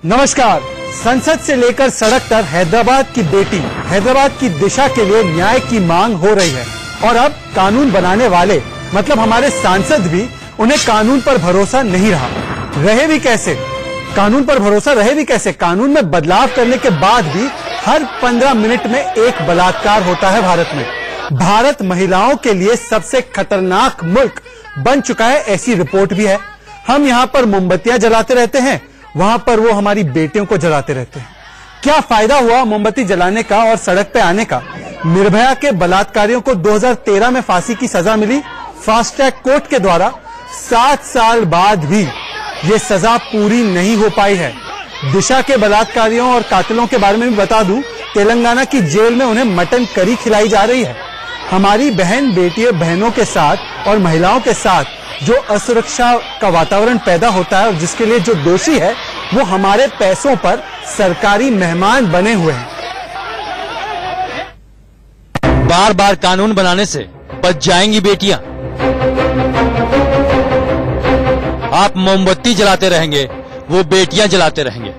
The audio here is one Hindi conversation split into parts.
नमस्कार। संसद से लेकर सड़क तक हैदराबाद की बेटी, हैदराबाद की दिशा के लिए न्याय की मांग हो रही है और अब कानून बनाने वाले मतलब हमारे सांसद भी उन्हें कानून पर भरोसा नहीं रहा। रहे भी कैसे, कानून पर भरोसा रहे भी कैसे? कानून में बदलाव करने के बाद भी हर 15 मिनट में एक बलात्कार होता है भारत में। भारत महिलाओं के लिए सबसे खतरनाक मुल्क बन चुका है, ऐसी रिपोर्ट भी है। हम यहाँ पर मोमबत्तियां जलाते रहते हैं, वहां पर वो हमारी बेटियों को जलाते रहते हैं। क्या फायदा हुआ मोमबत्ती जलाने का और सड़क पे आने का? निर्भया के बलात्कारियों को 2013 में फांसी की सजा मिली फास्ट ट्रैक कोर्ट के द्वारा। 7 साल बाद भी ये सजा पूरी नहीं हो पाई है। दिशा के बलात्कारियों और कातिलों के बारे में भी बता दूं, तेलंगाना की जेल में उन्हें मटन करी खिलाई जा रही है। हमारी बहन बेटियों बहनों के साथ और महिलाओं के साथ जो असुरक्षा का वातावरण पैदा होता है और जिसके लिए जो दोषी है वो हमारे पैसों पर सरकारी मेहमान बने हुए हैं। बार बार कानून बनाने से बच जाएंगी बेटियां। आप मोमबत्ती जलाते रहेंगे, वो बेटियां जलाते रहेंगे।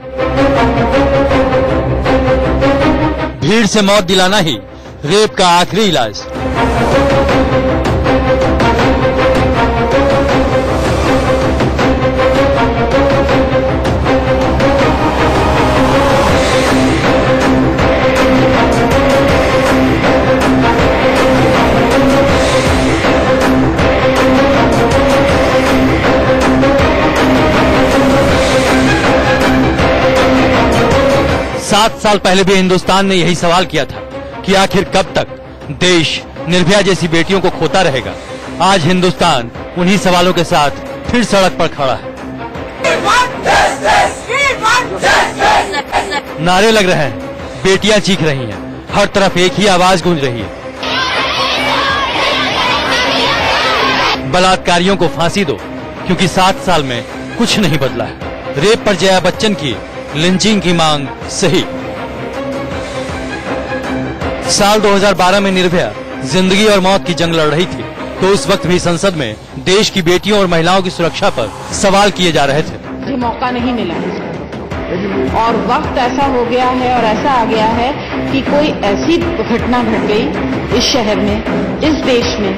भीड़ से मौत दिलाना ही रेप का आखिरी इलाज। सात साल पहले भी हिंदुस्तान ने यही सवाल किया था कि आखिर कब तक देश निर्भया जैसी बेटियों को खोता रहेगा। आज हिंदुस्तान उन्हीं सवालों के साथ फिर सड़क पर खड़ा है। नारे लग रहे हैं, बेटियां चीख रही हैं, हर तरफ एक ही आवाज गूंज रही है। बलात्कारियों को फांसी दो, क्योंकि 7 साल में कुछ नहीं बदला है। रेप पर जया बच्चन की लिंचिंग की मांग सही। साल 2012 में निर्भया जिंदगी और मौत की जंग लड़ रही थी, तो उस वक्त भी संसद में देश की बेटियों और महिलाओं की सुरक्षा पर सवाल किए जा रहे थे। ये मौका नहीं मिला और वक्त ऐसा हो गया है और ऐसा आ गया है कि कोई ऐसी घटना घट गई इस शहर में, इस देश में,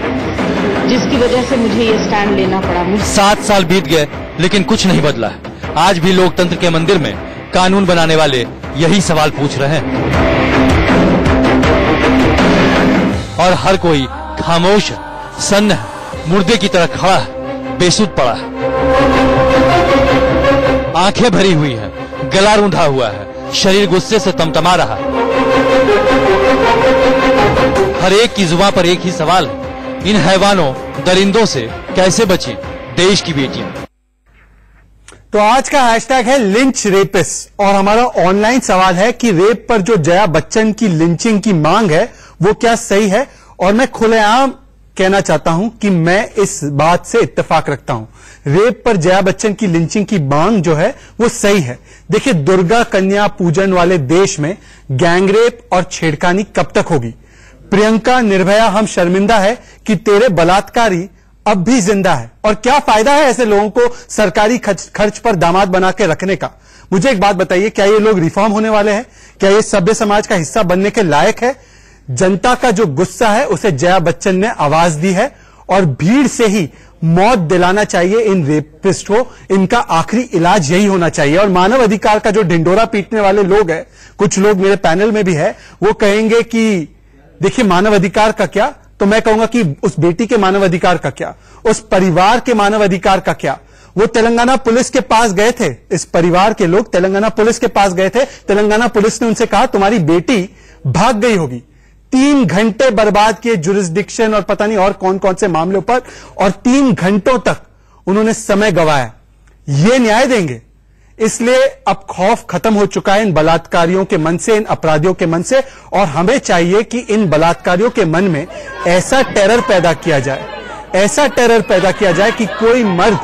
जिसकी वजह से मुझे ये स्टैंड लेना पड़ा। 7 साल बीत गए लेकिन कुछ नहीं बदला है। आज भी लोकतंत्र के मंदिर में कानून बनाने वाले यही सवाल पूछ रहे हैं और हर कोई खामोश है, सन्न है, मुर्दे की तरह खड़ा है, बेसुध पड़ा है। आंखें भरी हुई हैं, गला रूंधा हुआ है, शरीर गुस्से से तमतमा रहा है। हर एक की जुबान पर एक ही सवाल है, इन हैवानों दरिंदों से कैसे बचें देश की बेटियां। तो आज का हैशटैग है लिंच रेपिस्ट और हमारा ऑनलाइन सवाल है कि रेप पर जो जया बच्चन की लिंचिंग की मांग है वो क्या सही है? और मैं खुलेआम कहना चाहता हूं कि मैं इस बात से इत्तेफाक रखता हूं। रेप पर जया बच्चन की लिंचिंग की मांग जो है वो सही है। देखिए, दुर्गा कन्या पूजन वाले देश में गैंगरेप और छेड़खानी कब तक होगी? प्रियंका, निर्भया, हम शर्मिंदा है कि तेरे बलात्कारी अब भी जिंदा है। और क्या फायदा है ऐसे लोगों को सरकारी खर्च पर दामाद बना के रखने का? मुझे एक बात बताइए, क्या ये लोग रिफॉर्म होने वाले हैं? क्या ये सभ्य समाज का हिस्सा बनने के लायक है? जनता का जो गुस्सा है उसे जया बच्चन ने आवाज दी है और भीड़ से ही मौत दिलाना चाहिए इन रेपिस्ट को। इनका आखिरी इलाज यही होना चाहिए। और मानव अधिकार का जो ढिंडोरा पीटने वाले लोग हैं, कुछ लोग मेरे पैनल में भी है, वो कहेंगे कि देखिए मानव अधिकार का क्या, तो मैं कहूंगा कि उस बेटी के मानव अधिकार का क्या, उस परिवार के मानव अधिकार का क्या? वो तेलंगाना पुलिस के पास गए थे, इस परिवार के लोग तेलंगाना पुलिस के पास गए थे। तेलंगाना पुलिस ने उनसे कहा तुम्हारी बेटी भाग गई होगी। 3 घंटे बर्बाद किए जुरिस्डिक्शन और पता नहीं और कौन कौन से मामलों पर, और 3 घंटों तक उन्होंने समय गंवाया। ये न्याय देंगे? इसलिए अब खौफ खत्म हो चुका है इन बलात्कारियों के मन से, इन अपराधियों के मन से। और हमें चाहिए कि इन बलात्कारियों के मन में ऐसा टेरर पैदा किया जाए, ऐसा टेरर पैदा किया जाए कि कोई मर्द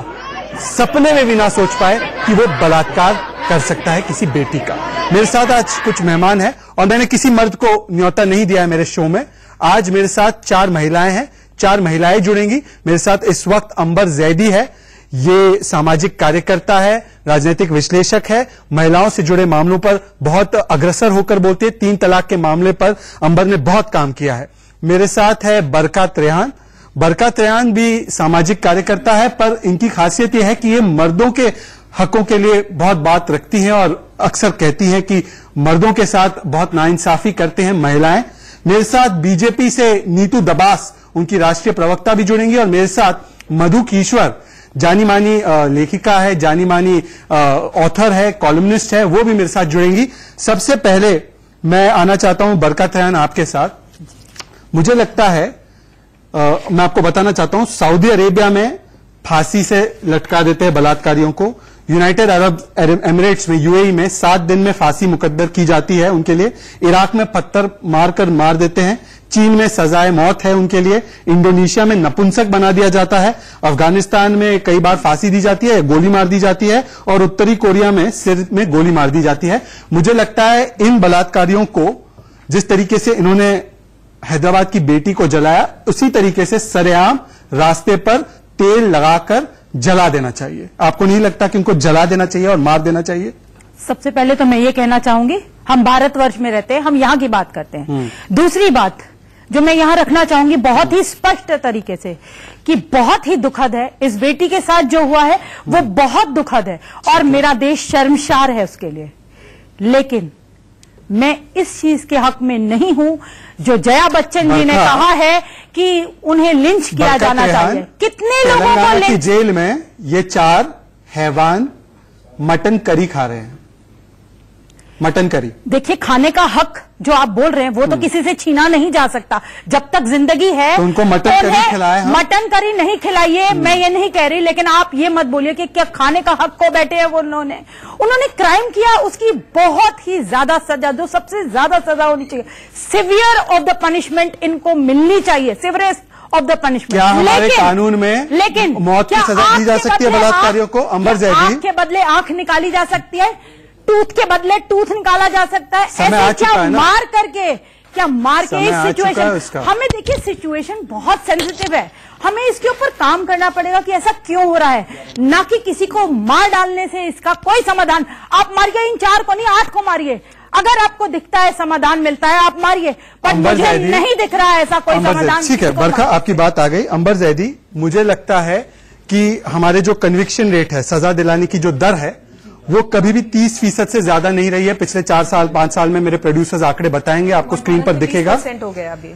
सपने में भी ना सोच पाए कि वो बलात्कार कर सकता है किसी बेटी का। मेरे साथ आज कुछ मेहमान हैं और मैंने किसी मर्द को न्योता नहीं दिया है मेरे शो में। आज मेरे साथ 4 महिलाएं हैं, 4 महिलाएं जुड़ेंगी मेरे साथ। इस वक्त अंबर जैदी है, ये सामाजिक कार्यकर्ता है, राजनीतिक विश्लेषक है, महिलाओं से जुड़े मामलों पर बहुत अग्रसर होकर बोलते हैं। 3 तलाक के मामले पर अंबर ने बहुत काम किया है। मेरे साथ है बरकत रेहान। बरकत रेहान भी सामाजिक कार्यकर्ता है, पर इनकी खासियत यह है कि ये मर्दों के हकों के लिए बहुत बात रखती हैं और अक्सर कहती हैं कि मर्दों के साथ बहुत नाइंसाफी करते हैं महिलाएं। मेरे साथ बीजेपी से नीतू दबास, उनकी राष्ट्रीय प्रवक्ता भी जुड़ेंगी, और मेरे साथ मधु कीश्वर, जानी मानी लेखिका है, जानी मानी ऑथर है, कॉलमनिस्ट है, वो भी मेरे साथ जुड़ेंगी। सबसे पहले मैं आना चाहता हूं बरकत रेहान आपके साथ। मुझे लगता है मैं आपको बताना चाहता हूं, सऊदी अरेबिया में फांसी से लटका देते हैं बलात्कारियों को। यूनाइटेड अरब एमिरेट्स में, यूएई में 7 दिन में फांसी मुकद्दर की जाती है उनके लिए। इराक में पत्थर मारकर मार देते हैं। चीन में सजाए मौत है उनके लिए। इंडोनेशिया में नपुंसक बना दिया जाता है। अफगानिस्तान में कई बार फांसी दी जाती है, गोली मार दी जाती है, और उत्तरी कोरिया में सिर में गोली मार दी जाती है। मुझे लगता है इन बलात्कारियों को जिस तरीके से इन्होंने हैदराबाद की बेटी को जलाया, उसी तरीके से सरेआम रास्ते पर तेल लगाकर जला देना चाहिए। आपको नहीं लगता कि उनको जला देना चाहिए और मार देना चाहिए? सबसे पहले तो मैं ये कहना चाहूंगी, हम भारतवर्ष में रहते हैं, हम यहां की बात करते हैं। दूसरी बात जो मैं यहां रखना चाहूंगी बहुत ही स्पष्ट तरीके से, कि बहुत ही दुखद है इस बेटी के साथ जो हुआ है, वो बहुत दुखद है और मेरा देश शर्मसार है उसके लिए। लेकिन मैं इस चीज के हक में नहीं हूं जो जया बच्चन जी ने कहा है कि उन्हें लिंच किया जाना चाहिए। कितने लोगों को लिंच? जेल में ये 4 हैवान मटन करी खा रहे हैं। मटन करी, देखिए, खाने का हक जो आप बोल रहे हैं वो तो किसी से छीना नहीं जा सकता। जब तक जिंदगी है तो उनको मटन करी खिलाए। मटन करी नहीं खिलाइए, मैं ये नहीं कह रही, लेकिन आप ये मत बोलिए कि क्या खाने का हक को बैठे हैं वो। उन्होंने क्राइम किया, उसकी बहुत ही ज्यादा सजा, जो सबसे ज्यादा सजा होनी चाहिए, सिवियर ऑफ द पनिशमेंट इनको मिलनी चाहिए, सिवियरेस्ट ऑफ द पनिशमेंट। क्या हमारे कानून में लेकिन मौत की सजा दी जा सकती है बलात्कारियों को? अंबर जैदी, आंख के बदले आंख निकाली जा सकती है, टूथ के बदले टूथ निकाला जा सकता है। ऐसे क्या मार करके, क्या मार के इस सिचुएशन, हमें देखिए सिचुएशन बहुत सेंसिटिव है, हमें इसके ऊपर काम करना पड़ेगा कि ऐसा क्यों हो रहा है, ना कि किसी को मार डालने से इसका कोई समाधान। आप मारिए, इन 4 को नहीं 8 को मारिए, अगर आपको दिखता है समाधान मिलता है आप मारिए, पर मुझे नहीं दिख रहा है ऐसा कोई समाधान। ठीक है बरखा, आपकी बात आ गई। अंबर जैदी, मुझे लगता है कि हमारे जो कन्विक्शन रेट है, सजा दिलाने की जो दर है, वो कभी भी 30% से ज्यादा नहीं रही है पिछले 4 साल 5 साल में। मेरे प्रोड्यूसर्स आंकड़े बताएंगे, आपको स्क्रीन पर दिखेगा। 30% हो गया अभी।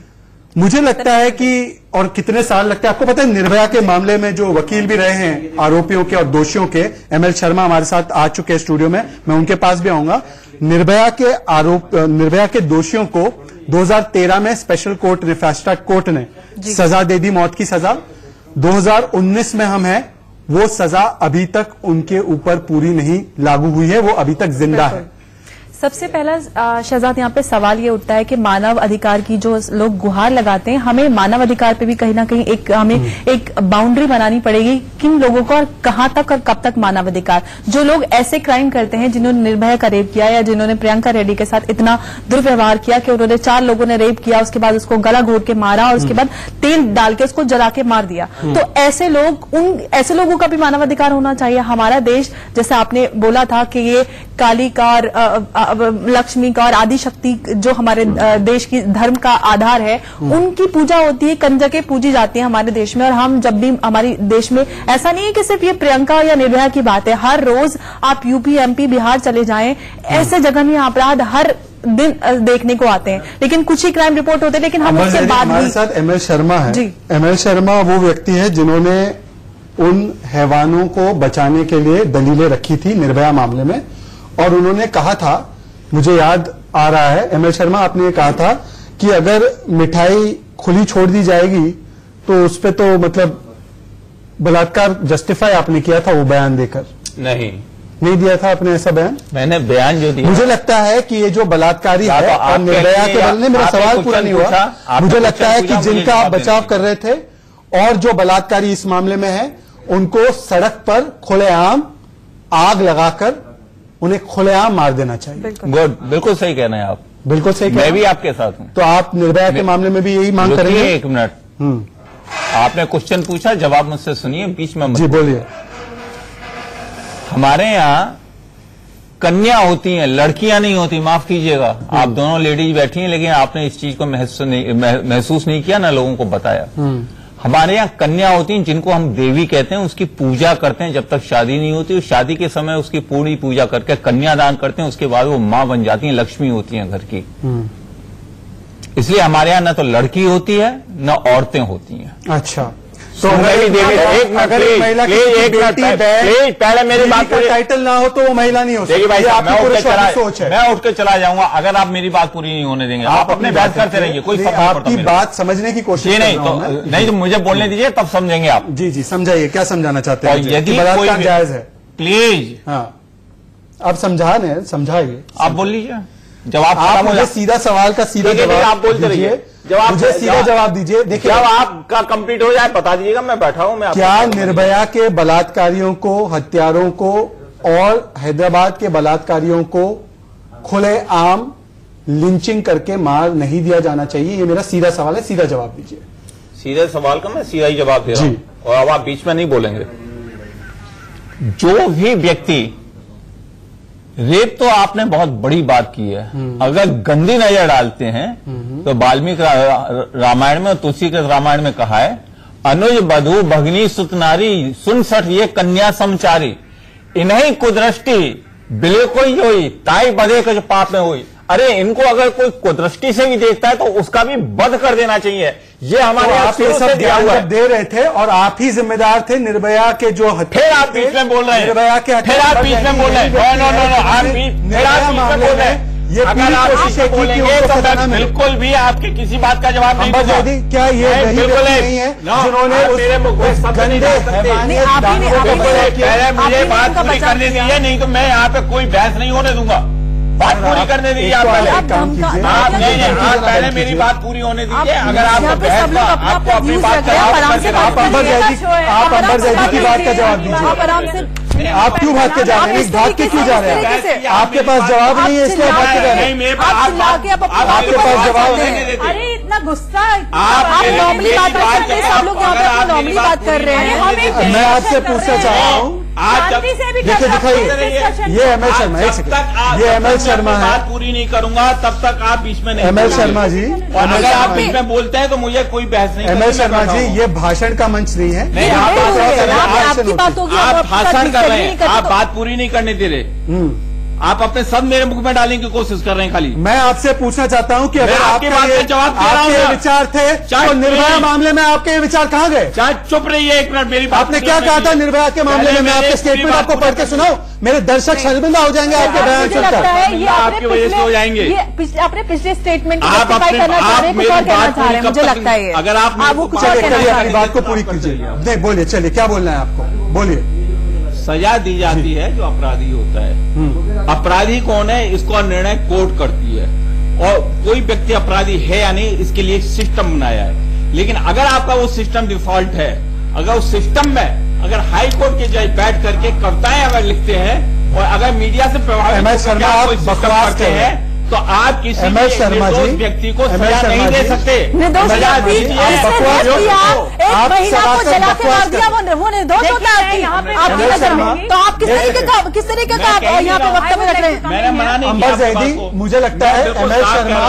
मुझे लगता है कि, और कितने साल लगते हैं आपको पता है? निर्भया के मामले में जो वकील भी रहे हैं आरोपियों के और दोषियों के, एमएल शर्मा हमारे साथ आ चुके हैं स्टूडियो में, मैं उनके पास भी आऊंगा। निर्भया के दोषियों को 2013 में स्पेशल कोर्ट ने, फास्ट ट्रैक कोर्ट ने सजा दे दी, मौत की सजा। 2019 में हम हैं, वो सजा अभी तक उनके ऊपर पूरी नहीं लागू हुई है, वो अभी तक जिंदा है। सबसे पहला शहजाद यहाँ पे सवाल ये उठता है कि मानव अधिकार की जो लोग गुहार लगाते हैं, हमें मानव अधिकार पे भी कहीं ना कहीं हमें एक बाउंड्री बनानी पड़ेगी, किन लोगों को और कहां तक और कब तक मानव अधिकार। जो लोग ऐसे क्राइम करते हैं, जिन्होंने निर्भया का रेप किया या जिन्होंने प्रियंका रेड्डी के साथ इतना दुर्व्यवहार किया कि उन्होंने 4 लोगों ने रेप किया, उसके बाद उसको गला घोट के मारा और उसके बाद तेल डाल के उसको जला के मार दिया, तो ऐसे लोगों का भी मानव अधिकार होना चाहिए। हमारा देश, जैसे आपने बोला था कि ये काली का, लक्ष्मी का और आदि शक्ति जो हमारे देश की धर्म का आधार है, उनकी पूजा होती है, कंजकें पूजी जाती है हमारे देश में। और हम जब भी हमारे देश में, ऐसा नहीं है कि सिर्फ ये प्रियंका या निर्भया की बात है, हर रोज आप यूपी एमपी बिहार चले जाएं, ऐसे जघन्य अपराध हर दिन देखने को आते हैं, लेकिन कुछ ही क्राइम रिपोर्ट होते हैं। लेकिन हम उसके बाद हमारे साथ एमएल शर्मा है। एमएल शर्मा वो व्यक्ति है जिन्होंने उन हैवानों को बचाने के लिए दलीलें रखी थी निर्भया मामले में, और उन्होंने कहा था, मुझे याद आ रहा है एमएल शर्मा, आपने ये कहा था कि अगर मिठाई खुली छोड़ दी जाएगी तो उस पे तो मतलब बलात्कार जस्टिफाई आपने किया था वो बयान देकर। नहीं दिया था आपने ऐसा बयान? मैंने बयान जो दिया, मुझे लगता है कि ये जो बलात्कारी है और निर्भया के बदले, मेरा सवाल पूरा नहीं हुआ। मुझे लगता है कि जिनका आप बचाव कर रहे थे और जो बलात्कारी इस मामले में है, उनको सड़क पर खुलेआम आग लगाकर उन्हें खुलेआम मार देना चाहिए। गुड, बिल्कुल सही कह रहे हैं आप, बिल्कुल सही। मैं भी आपके साथ हूं। तो आप निर्भया के मामले में भी यही मांग करेंगे? 1 मिनट, आपने क्वेश्चन पूछा, जवाब मुझसे सुनिए, बीच में मत। जी बोलिए। हमारे यहाँ कन्या होती हैं, लड़कियां नहीं होती। माफ कीजिएगा, आप दोनों लेडीज बैठी हैं, लेकिन आपने इस चीज को महसूस नहीं किया, ना लोगों को बताया। हमारे यहाँ कन्या होती हैं जिनको हम देवी कहते हैं, उसकी पूजा करते हैं जब तक शादी नहीं होती। शादी के समय उसकी पूरी पूजा करके कन्यादान करते हैं, उसके बाद वो मां बन जाती हैं, लक्ष्मी होती हैं घर की। इसलिए हमारे यहाँ न तो लड़की होती है न औरतें होती हैं। अच्छा, तो एक मिनट प्लीज, पहले मेरी बात पूरी, टाइटल ना हो तो वो महिला नहीं हो सकती। देखिए भाई, सोच है। मैं उठ के चला जाऊंगा अगर आप मेरी बात पूरी नहीं होने देंगे। आप अपने बहस करते रहिए, कोई फर्क नहीं पड़ता। आपकी बात समझने की कोशिश नहीं तो मुझे बोलने दीजिए, तब समझेंगे आप। जी जी, समझाइए, क्या समझाना चाहते हैं? यदि बलात्कार जायज है, प्लीज। हाँ, आप समझाइए। आप बोल लीजिए, जवाब आप मुझे सीधा सवाल का सीधा जवाब आप बोलते रहिए, जवाब मुझे सीधा जवाब दीजिए। देखिए, जब आपका कंप्लीट हो जाए बता दीजिएगा, मैं बैठा हूं। मैं क्या निर्भया के बलात्कारियों को, हत्यारों को और हैदराबाद के बलात्कारियों को खुलेआम लिंचिंग करके मार नहीं दिया जाना चाहिए? ये मेरा सीधा सवाल है, सीधा जवाब दीजिए। सीधे सवाल का मैं सीधा ही जवाब दे रहा हूं, और अब आप बीच में नहीं बोलेंगे। जो भी व्यक्ति, रेप तो आपने बहुत बड़ी बात की है, अगर गंदी नजर डालते हैं तो वाल्मीकि रामायण में और तुलसी के रामायण में कहा है, अनुज बधू भगनी सुत नारी सुन सठ ये कन्या समचारी, इन्हीं कुदृष्टि बिले कोई होई ताई बधे का जो पाप में हुई। अरे इनको अगर कोई कुदृष्टि से भी देखता है तो उसका भी वध कर देना चाहिए। ये हमारे आप ये सब ध्यान दे रहे थे और आप ही जिम्मेदार थे निर्भया के जो फिर आप बीच में बोल रहे हैं, निर्भया के फिर आप बीच में बोल रहे हैं, आप बीच में बोल रहे हैं। अगर आप कोशिशें बोलेंगे तो मैं बिल्कुल भी आपकी किसी बात का जवाब नहीं दूंगा। क्या ये बिल्कुल नहीं है जिन्होंने मेरे मुख में शब्द नहीं डाल सकते? पहले मुझे बात पूरी करने दीजिए, नहीं तो मैं यहाँ पे कोई बहस नहीं होने दूंगा। बात पूरी करने दीजिए आप पहले। आप पहले मेरी बात पूरी होने दीजिए। अगर आपको बहस आपको अपनी बात आप अंबर जैदी की बात का जवाब दीजिए। आप क्यों भाग के जा रहे हैं? भाग के क्यों जा रहे हैं? आपके पास जवाब नहीं है इसलिए भाग के जा रहे हैं। आपके पास जवाब नहीं है। अरे इतना गुस्सा, आप नॉर्मली बात करते हैं, सब लोग यहाँ पे नॉर्मली बात कर रहे हैं। मैं आपसे पूछना चाह रहा हूँ, देखिए दिखाइए, ये एमएल शर्मा, ये एमएल शर्मा है। बात पूरी नहीं करूंगा तब तक आप बीच में नहीं। एमएल शर्मा जी, अगर आप बीच में बोलते हैं तो मुझे कोई बहस नहीं। एमएल शर्मा जी, ये भाषण का मंच नहीं है। आप भाषण कर रहे हैं, आप बात पूरी नहीं करने दे रहे। आप अपने सब मेरे मुख में डालने की कोशिश कर रहे हैं खाली। मैं आपसे पूछना चाहता हूँ कि अगर आपके बात का जवाब दे रहा हूं, आपके विचार थे तो निर्भया मामले में आपके विचार कहाँ गए? चाहे चुप रहिए एक मिनट, मेरी बात आपने क्या कहा था निर्भया के मामले में? मैं आपके स्टेटमेंट आपको पढ़ के सुनाऊं? मेरे दर्शक शर्मिंदा हो जाएंगे आपके बयान सुनकर। आपकी वजह से हो जाएंगे। अपने पिछले स्टेटमेंट आप करना चाह रहे हैं, कुछ और कहना चाह रहे हैं, मुझे लगता है। अगर आप वो कुछ और कहना चाह रहे हैं, बात को पूरी कीजिए। नहीं बोलिए, चलिए क्या बोलना है आपको, बोलिए। सजा दी जाती है जो अपराधी होता है। अपराधी कौन है इसको निर्णय कोर्ट करती है, और कोई व्यक्ति अपराधी है या नहीं इसके लिए सिस्टम बनाया है। लेकिन अगर आपका वो सिस्टम डिफॉल्ट है, अगर उस सिस्टम में अगर हाई कोर्ट के जज बैठ करके कविताएं अगर लिखते हैं और अगर मीडिया से प्रभावित करते हैं तो आप किसी निर्दोष व्यक्ति को सजा नहीं दे सकते। सजा दीजिए। एक महिला को जला के मार दिया, वो निर्दोष होता है आपकी नजर में? तो आप किस तरीके का यहाँ पे वक्तव्य रख रहे हैं? मैंने मना नहीं किया। अंबर जैदी, मुझे लगता है एमएल शर्मा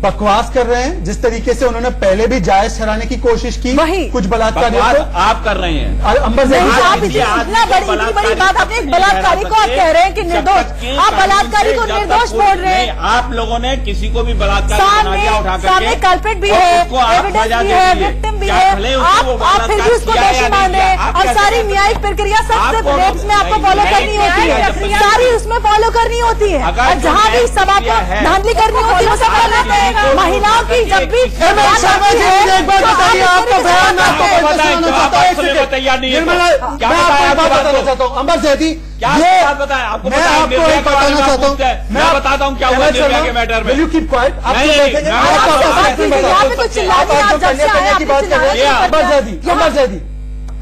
बकवास कर रहे हैं। जिस तरीके से उन्होंने पहले भी जायज ठहराने की कोशिश की कुछ बलात्कारियों को, आप कर रहे हैं। अंबर जैदी, आप इतना बड़ी बात, आपने एक बलात्कारी को आप कह रहे हैं कि निर्दोष, आप बलात्कारी को निर्दोष बोल रहे हैं। आप लोगों ने किसी को भी बलात्कार सामने कल्प्रिट भी है, एविडेंस भी है, विक्टिम भी है, आप फिर भी उसको दोषी मान रहे हैं। और सारी न्यायिक प्रक्रिया सब रेप्स में आपको फॉलो करनी होती है, सारी उसमें फॉलो करनी होती है। और जहाँ भी सभा को धांधली करनी होती है वो सब करते हैं। महिलाओं की जब भी एमएल शर्मा जी, मुझे एक बात बताइए, आपका बयान मैं आपको बताना चाहता हूँ। मैं बताना चाहता हूँ अंबर जैदी, मैं आपको एक बताना चाहता हूँ। मैं बताता हूँ क्या हुआ निर्भया के मैटर में। Will you keep quiet? Ambar Zaidi,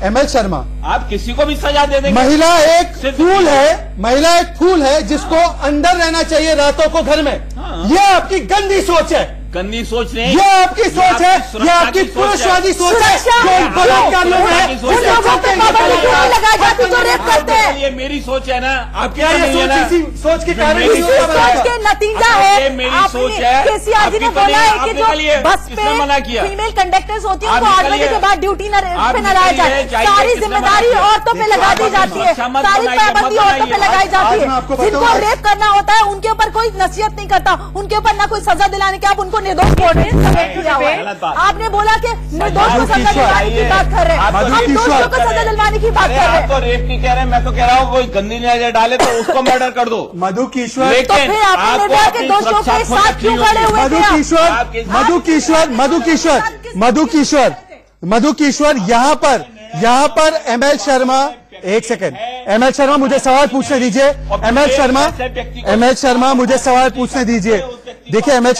ML Sharma, आप किसी को भी सजा दे देंगे। महिला एक फूल है, महिला एक फूल है जिसको अंदर रहना चाहिए रातों को घर में। ये आपकी गंदी सोच है। गंदी सोच नहीं, ये आपकी सोच है, ये आपकी पुरुषवादी सोच है जो बलात्कार लोग हैं उन लोगों पे पाबंदी क्यों नहीं लगाई जाती जो रेप करते हैं? ये मेरी सोच है ना, आपकी क्या ये सोच इसी सोच के कारण इसी सोच के नतीजा है। मेरी सोच है। केसीआर जी ने बोला है कि जो बस पे मना किया? फीमेल कंडक्टर्स होती है उनको 8 बजे के बाद ड्यूटी पे न लगाया जाए। सारी जिम्मेदारी औरतों पे लगा दी जाती है, सारी पाबंदी औरतों पे लगाई जाती है। जिनको रेप करना होता है उनके ऊपर कोई नसीहत नहीं करता, उनके ऊपर ना कोई सजा दिलाने के, आप उनको निर्दोष बोल रहे हैं। आपने बोला कि निर्दोष को सजा दिलवाने की बात कर रहे हैं, हम दोषियों को सजा दिलवाने की बात कर रहे हैं। आप तो रेप की कह रहे हैं, मैं तो कह रहा हूँ कोई गंदी नजर डाले तो उसको मर्डर कर दो। मधु किश्वर, तो फिर आपने निर्भया के दोषियों के साथ क्यों खड़े हुए थे? मधु किश्वर यहाँ पर ML शर्मा, एक सेकंड, ML शर्मा मुझे सवाल पूछने दीजिए। ML शर्मा मुझे सवाल पूछने दीजिए। देखिए ML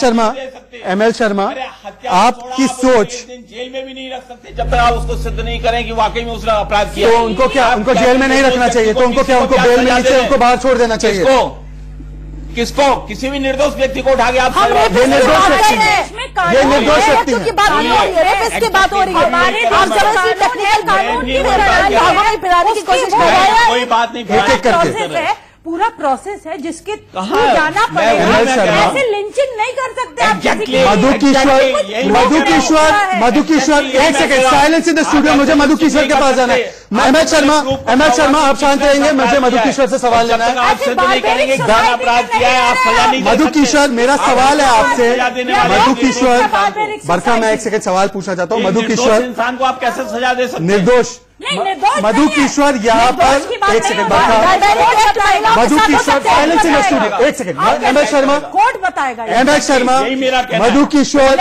शर्मा आपकी सोच, जेल में भी नहीं रख सकते जब तक आप उसको सिद्ध नहीं करें कि वाकई में उसने अपराध किया। तो उनको क्या, उनको जेल में नहीं रखना चाहिए? तो उनको क्या, उनको बेल मिलनी चाहिए, उनको बाहर छोड़ देना चाहिए? किसको? किसी भी निर्दोष व्यक्ति को उठा के आप ये निर्दोष व्यक्ति है, ये निर्दोष व्यक्ति है। बात नहीं हो रही है, इसकी बात हो रही है। आप जबरदस्ती टेक्निकल कानून की पिलाने की कोशिश कर रहे हैं। कोई बात नहीं, एक एक करके पूरा प्रोसेस है जिसके कहाँ जाना पड़ेगा। ML शर्मा ऐसे लिंचिंग नहीं कर सकते आप किसी की। मधु किश्वर एक second, silence in the studio. मुझे मधु किश्वर के पास जाना है। ML शर्मा आप शांत रहेंगे, मुझे मधु किश्वर से सवाल लेना है। आप सिद्ध नहीं करेंगे अपराध किया है, आप सजा नहीं। मधु किश्वर मेरा सवाल है आपसे। मधु किश्वर बरखा, मैं एक सेकंड सवाल पूछना चाहता हूँ। मधु किश्वर, इंसान को आप कैसे सजा दे सकते? निर्दोष मधु किश्वर यहाँ पर, एक second Barkha, Madhu Kishwar silence in the studio, एक सेकंड। ML शर्मा कोर्ट बताएगा। ML Sharma, Madhu Kishwar,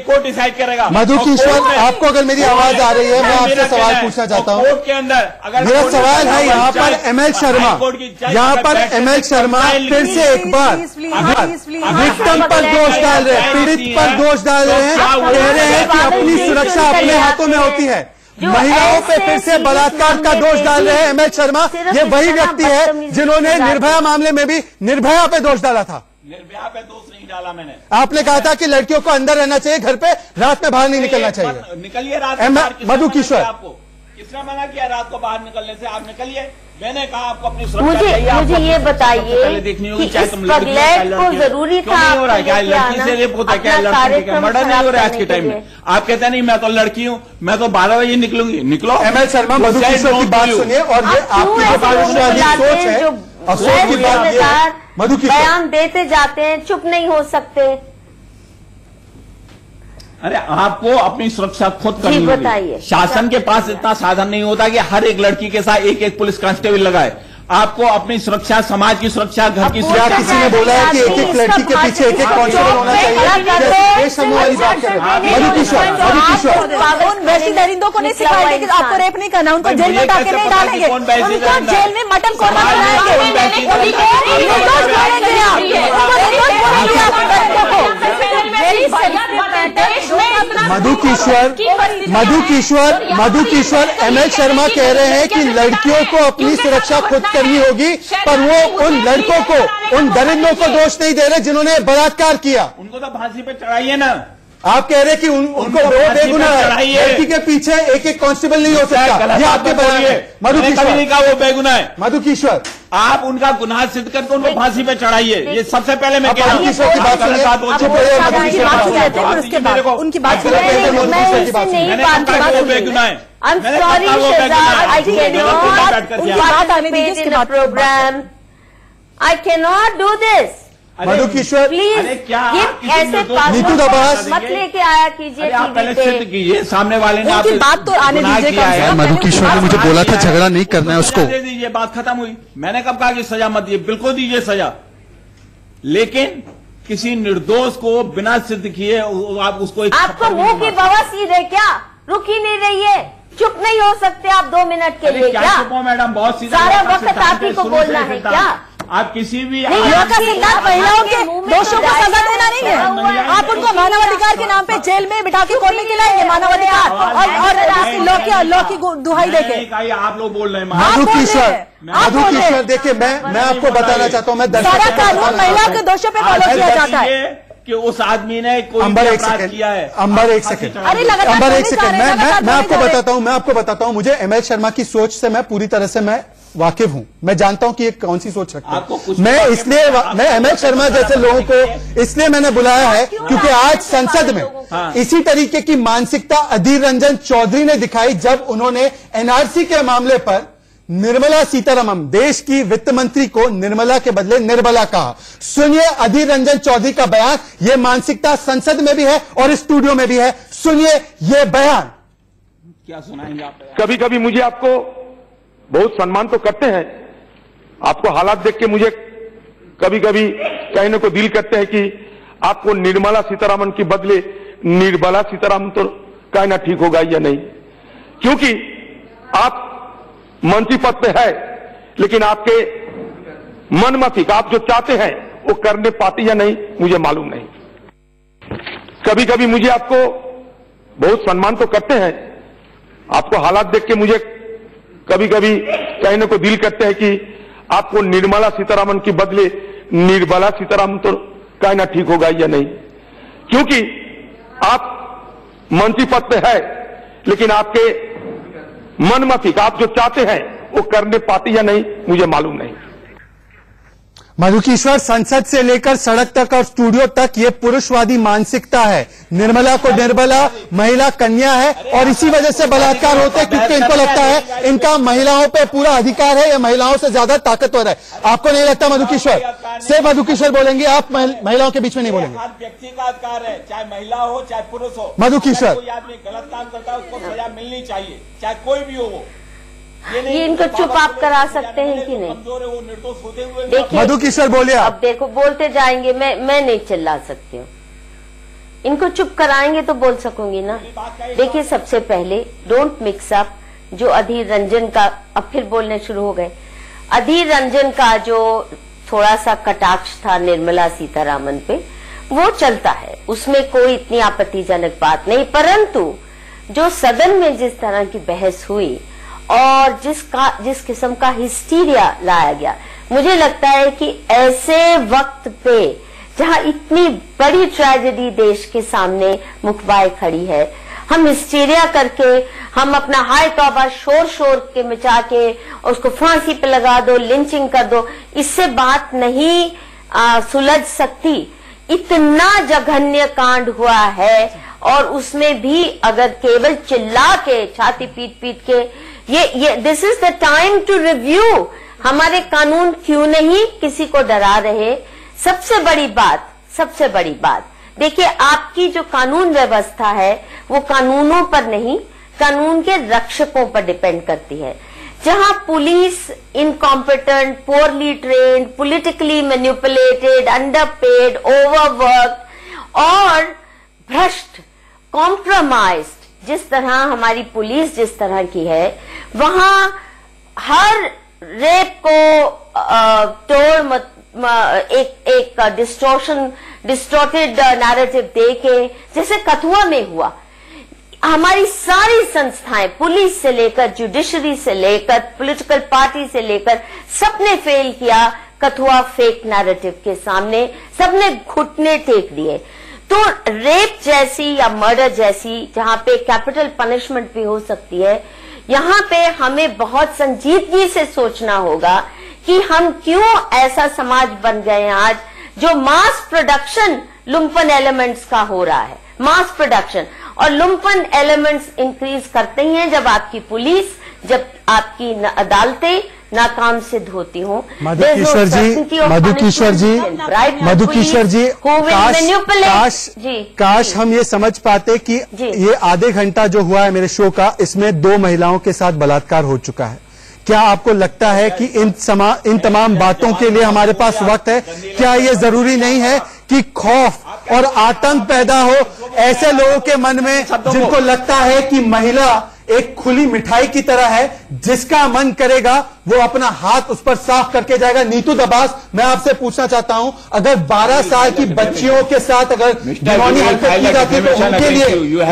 court decide करेगा। मधु किश्वर आपको अगर मेरी आवाज आ रही है, मैं आपसे सवाल पूछना चाहता हूँ। कोर्ट के अंदर अगर मेरा सवाल है यहाँ पर ML शर्मा, यहाँ पर ML शर्मा फिर से एक बार विक्टिम पर दोष डाल रहे हैं, पीड़ित पर दोष डाल रहे हैं, कह रहे हैं कि अपनी सुरक्षा अपने हाथों में होती है। महिलाओं पे फिर से बलात्कार का दोष डाल रहे हैं ML शर्मा। ये वही व्यक्ति है जिन्होंने निर्भया मामले में भी निर्भया पे दोष डाला था। निर्भया पे दोष नहीं डाला मैंने। आपने कहा था कि लड़कियों को अंदर रहना चाहिए, घर पे रात में बाहर नहीं निकलना चाहिए। निकलिए रात। मधु किश्वर, आपको किसने मना किया रात को बाहर निकलने से? आप निकलिए। मैंने कहा आपको अपनी सुरक्षा मुझे ये बताइए कि इस पगलेट को जरूरी था लड़की से रेप होता है क्या? लड़की मर्डर नहीं हो रहा है आज के टाइम में? आप कहते हैं नहीं मैं तो लड़की हूँ, मैं तो 12 बजे निकलूंगी। निकलो। ML शर्मा मधु किश्वर की बात सुनिए और ये आपकी सोच है और सोच की बात ये है। मधु किश्वर बयान देते जाते हैं, चुप नहीं हो सकते। अरे आपको अपनी सुरक्षा खुद करनी होगी। बताइए। शासन के पास इतना साधन नहीं होता कि हर एक लड़की के साथ एक एक पुलिस कांस्टेबल लगाए। आपको अपनी सुरक्षा, समाज की सुरक्षा, घर की सुरक्षा। किसी ने बोला है कि एक एक लड़की के पीछे एक एक कांस्टेबल होना चाहिए? ये समूह वाली बात कर रहे हैं। मधु किश्वर उन वैसी दरिंदों को नहीं सिखाएंगे कि आपको रेप नहीं करना, उनको जेल में डाके नहीं डालेंगे, उनको जेल में मटन कोरमा मधु किश्वर ML शर्मा कह रहे हैं कि लड़कियों को अपनी सुरक्षा खुद करनी होगी, पर वो उन लड़कों को, उन दरिंदों को दोष नहीं दे रहे जिन्होंने बलात्कार किया। उनको तो फांसी पे चढ़ाइए ना। आप कह रहे हैं कि उनको बेगुनाह है, लड़की के पीछे एक एक कांस्टेबल नहीं हो सकता, ये आपके बयान है। मधु किश्वर नहीं कहा वो बेगुनाह है। मधु किश्वर आप उनका गुनाह सिद्ध करके उनको फांसी पे चढ़ाइए, ये सबसे पहले मैं कह रहा हूँ। किश्वर की बात सुनिए, उनकी बात program I can not do this. Madhu Kishwar please ये ऐसे नीतू दबास मत लेके आया कीजिए। आप पहले सिद्ध कीजिए, सामने वाले ने आपकी बात तो आने दीजिए। मधु किश्वर ने मुझे बोला था झगड़ा नहीं करना है उसको। दे दीजिए, बात खत्म हुई। मैंने कब कहा कि सजा मत दिए? बिल्कुल दीजिए सजा, लेकिन किसी निर्दोष को बिना सिद्ध किए आप उसको आपको मुंह की बवासीर है क्या? रुक ही नहीं रही है, चुप नहीं हो सकते आप 2 मिनट के लिए? क्या चुप हो मैडम? बहुत सीधा सारा वक्त आप ही को बोलना है क्या? आप किसी भी सिद्धांत महिलाओं के दोषों को सजा देना नहीं है। आप उनको मानवाधिकार के नाम पे जेल में बिठा के कोर्ट में खिलाएंगे मानवाधिकार और लॉ की दुहाई देके। आप लोग बोल रहे हैं मधु किश्वर देखिए, मैं आपको बताना चाहता हूँ, मैं सारा कानून महिलाओं के दोषों पे फॉलो किया जाता है। कि उस आदमी ने कोई अपराध किया है। अंबर एक सेकंड, अरे लगातार अंबर एक बोले जा सेकंड, रहे हैं, मैं आपको लगातार बताता हूं, मुझे एमएल शर्मा की सोच से मैं पूरी तरह से मैं वाकिफ हूं। मैं जानता हूं कि ये कौन सी सोच रखता है। मैं एमएल शर्मा जैसे लोगों को इसलिए मैंने बुलाया है क्योंकि आज संसद में इसी तरीके की मानसिकता अधीर रंजन चौधरी ने दिखाई जब उन्होंने एनआरसी के मामले पर निर्मला सीतारमण, देश की वित्त मंत्री को निर्मला के बदले निर्बला कहा। सुनिए अधीर रंजन चौधरी का बयान। यह मानसिकता संसद में भी है और स्टूडियो में भी है। सुनिए यह बयान। क्या सुनाएंगे आप? कभी कभी मुझे आपको बहुत सम्मान तो करते हैं, आपको हालात देख के मुझे कभी कभी कहने को दिल करते हैं कि आपको निर्मला सीतारमण के बदले निर्बला सीतारमण तो कहना ठीक होगा या नहीं, क्योंकि आप मंत्री पद पे है लेकिन आपके मन माफिक आप जो चाहते हैं वो करने पाते या नहीं मुझे मालूम नहीं। कभी कभी मुझे आपको बहुत सम्मान तो करते हैं, आपको हालात देख के मुझे कभी कभी कहने को दिल करते हैं कि आपको निर्मला सीतारमण के बदले निर्बला सीतारमण तो कहना ठीक होगा या नहीं, क्योंकि आप मंत्री पद पे है लेकिन आपके मन माफिक आप जो चाहते हैं वो करने पाते या नहीं मुझे मालूम नहीं। मधुकेश्वर, संसद से लेकर सड़क तक और स्टूडियो तक ये पुरुषवादी मानसिकता है। निर्मला को निर्बला, महिला कन्या है और इसी वजह से बलात्कार होते हैं क्योंकि इनको लगता है इनका महिलाओं पे पूरा अधिकार है, ये महिलाओं से ज्यादा ताकतवर है। आपको नहीं लगता मधुकेश्वर? सिर्फ मधुकेश्वर बोलेंगे, आप महिलाओं के बीच में नहीं बोलेंगे। व्यक्ति का अधिकार है, चाहे महिला हो चाहे पुरुष हो। मधुकेश्वर, कोई आदमी गलत काम करता है उसको सजा मिलनी चाहिए, चाहे कोई भी हो। ये इनको चुप आप करा सकते हैं कि नहीं? वो निर्दोष होते हुए देखिए मधुकेश्वर बोलिए। अब देखो बोलते जाएंगे, मैं नहीं चिल्ला सकती हूँ। इनको चुप कराएंगे तो बोल सकूंगी ना। देखिए सबसे पहले डोंट मिक्स अप जो अधीर रंजन का, अब फिर बोलने शुरू हो गए। अधीर रंजन का जो थोड़ा सा कटाक्ष था निर्मला सीतारमण पे वो चलता है, उसमें कोई इतनी आपत्तिजनक बात नहीं, परंतु जो सदन में जिस तरह की बहस हुई और जिस किस्म का हिस्टीरिया लाया गया, मुझे लगता है कि ऐसे वक्त पे जहां इतनी बड़ी ट्रेजेडी देश के सामने मुखबाए खड़ी है, हम हिस्टीरिया करके हम अपना हाय तौबा शोर के मचा के उसको फांसी पे लगा दो, लिंचिंग कर दो, इससे बात नहीं सुलझ सकती। इतना जघन्य कांड हुआ है और उसमें भी अगर केवल चिल्ला के छाती पीट के ये this is the time to review हमारे कानून क्यों नहीं किसी को डरा रहे। सबसे बड़ी बात देखिए, आपकी जो कानून व्यवस्था है वो कानूनों पर नहीं, कानून के रक्षकों पर डिपेंड करती है। जहां police incompetent, poorly trained, politically manipulated, underpaid, overwork और भ्रष्ट, कॉम्प्रोमाइज्ड जिस तरह हमारी पुलिस जिस तरह की है, वहां हर रेप को एक डिस्टॉर्टेड नैरेटिव देके, जैसे कथुआ में हुआ, हमारी सारी संस्थाएं पुलिस से लेकर जुडिशरी से लेकर पॉलिटिकल पार्टी से लेकर सबने फेल किया कथुआ फेक नैरेटिव के सामने, सबने घुटने टेक दिए। तो रेप जैसी या मर्डर जैसी जहां पे कैपिटल पनिशमेंट भी हो सकती है, यहां पे हमें बहुत संजीदगी से सोचना होगा कि हम क्यों ऐसा समाज बन गए हैं आज जो मास प्रोडक्शन लुम्पन एलिमेंट्स का हो रहा है, मास प्रोडक्शन। और लुम्पन एलिमेंट्स इंक्रीज करते ही हैं जब आपकी पुलिस, जब आपकी अदालतें नाकाम सिद्ध होती हूँ। मधुकेश्वर जी, काश हम ये समझ पाते कि ये आधे घंटा जो हुआ है मेरे शो का, इसमें 2 महिलाओं के साथ बलात्कार हो चुका है। क्या आपको लगता है कि इन तमाम बातों के लिए हमारे पास वक्त है? क्या ये जरूरी नहीं है कि खौफ और आतंक पैदा हो ऐसे लोगों के मन में जिनको लगता है कि महिला एक खुली मिठाई की तरह है, जिसका मन करेगा वो अपना हाथ उस पर साफ करके जाएगा। नीतू दबास, मैं आपसे पूछना चाहता हूं, अगर 12 साल की बच्चियों के साथ अगर घिनौनी हरकत की जाती है तो उनके लिए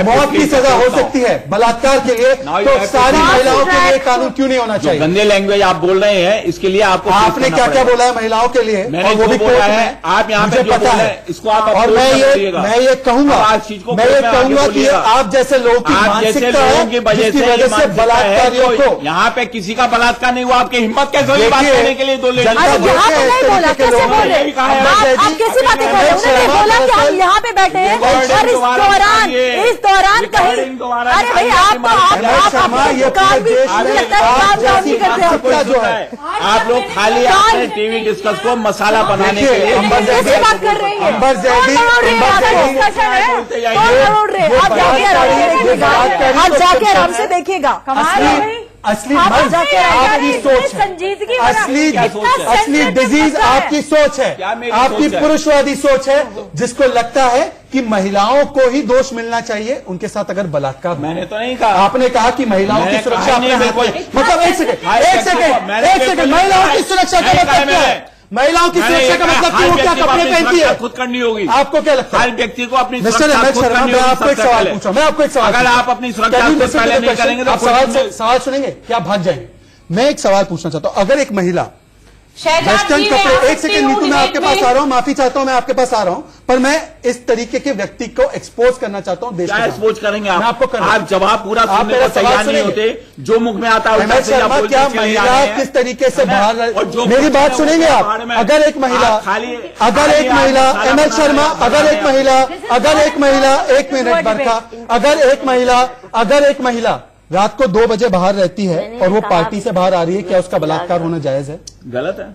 मौत की सजा हो सकती है, बलात्कार के लिए, तो सारी महिलाओं के लिए कानून क्यों नहीं होना चाहिए? गंदे लैंग्वेज आप बोल रहे हैं, इसके लिए आपको आपने क्या क्या बोला है महिलाओं के लिए, और वो भी बोला है, आप यहाँ पे पता है इसको आप, और मैं ये कहूंगा कि आप जैसे लोगों की मानसिकता है जिसकी वजह से बलात्कारियों को, यहाँ पे किसी का बलात्कार नहीं हुआ, आपकी हिम्मत कैसे हुई बात करने के लिए? दो आप कैसी बातें कर रहे हैं? उन्होंने बोला कि हम यहाँ पे बैठे हैं और इस दौरान कहीं, अरे भाई आप लोग खाली अपने टीवी डिस्कस को मसाला बनाने के लिए कैसे बात कर रहे हैं? आप जाके आराम से देखिएगा। असली मर्ज आपकी सोच है, असली डिजीज आपकी सोच है, आपकी पुरुषवादी सोच है, जिसको लगता है कि महिलाओं को ही दोष मिलना चाहिए उनके साथ अगर बलात्कार। मैंने तो नहीं कहा, आपने कहा कि महिलाओं की सुरक्षा अपने हाथ में, मतलब एक सेकंड, महिलाओं की सुरक्षा का मतलब क्या है? महिलाओं की सुरक्षा का मतलब कि वो क्या कपड़े पहनती है खुद करनी होगी। आपको क्या लगता है? हर व्यक्ति को अपनी सुरक्षा खुद करनी होगी। मैं आपको एक सवाल पूछा, मैं आपको एक सवाल, अगर आप अपनी सुरक्षा खुद पहले नहीं करेंगे तो आप सवाल सुनेंगे क्या भाग जाएंगे? मैं एक सवाल पूछना चाहता हूं, अगर एक महिला वेस्टर्न कपड़े, एक सेकंड नीतू, मैं आपके पास आ रहा हूं, माफी चाहता हूं, मैं आपके पास आ रहा हूं, पर मैं इस तरीके के व्यक्ति को एक्सपोज करना चाहता हूं। देश क्या एक्सपोज करेंगे आप? आपको आप जवाब पूरा सुनने को तैयार नहीं होते, जो मुख में आता है क्या महिला किस तरीके से बाहर, मेरी बात सुनेंगे आप? अगर एक महिला ML शर्मा, अगर एक महिला एक मिनट बरखा, अगर एक महिला रात को 2 बजे बाहर रहती है और वो पार्टी से बाहर आ रही है, क्या उसका बलात्कार होना जायज है? गलत है।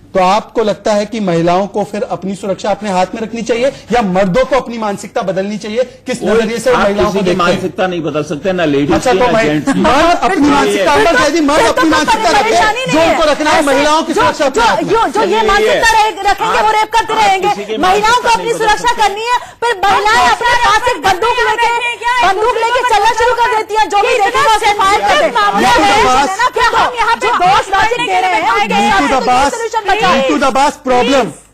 तो आपको लगता है कि महिलाओं को फिर अपनी सुरक्षा अपने हाथ में रखनी चाहिए या मर्दों को अपनी मानसिकता बदलनी चाहिए? किस नजरिए से महिलाओं को मानसिकता नहीं बदल सकते, ना लेडीज। अच्छा, तो मर्द अपनी मानसिकता अपनी मानसिकता रखे, जो उनको रखना है महिलाओं की सुरक्षा, जो ये मानसिकता रखेंगे वो रेप करते रहेंगे। महिलाओं को अपनी सुरक्षा करनी है, फिर महिलाएं अपने पास एक बंदूक लेके चलना शुरू कर देती है, जो भी देखेगा उसे फायर कर दे। क्या हम यहाँ पे दोष लॉजिक दे रहे हैं? नीतू दबास,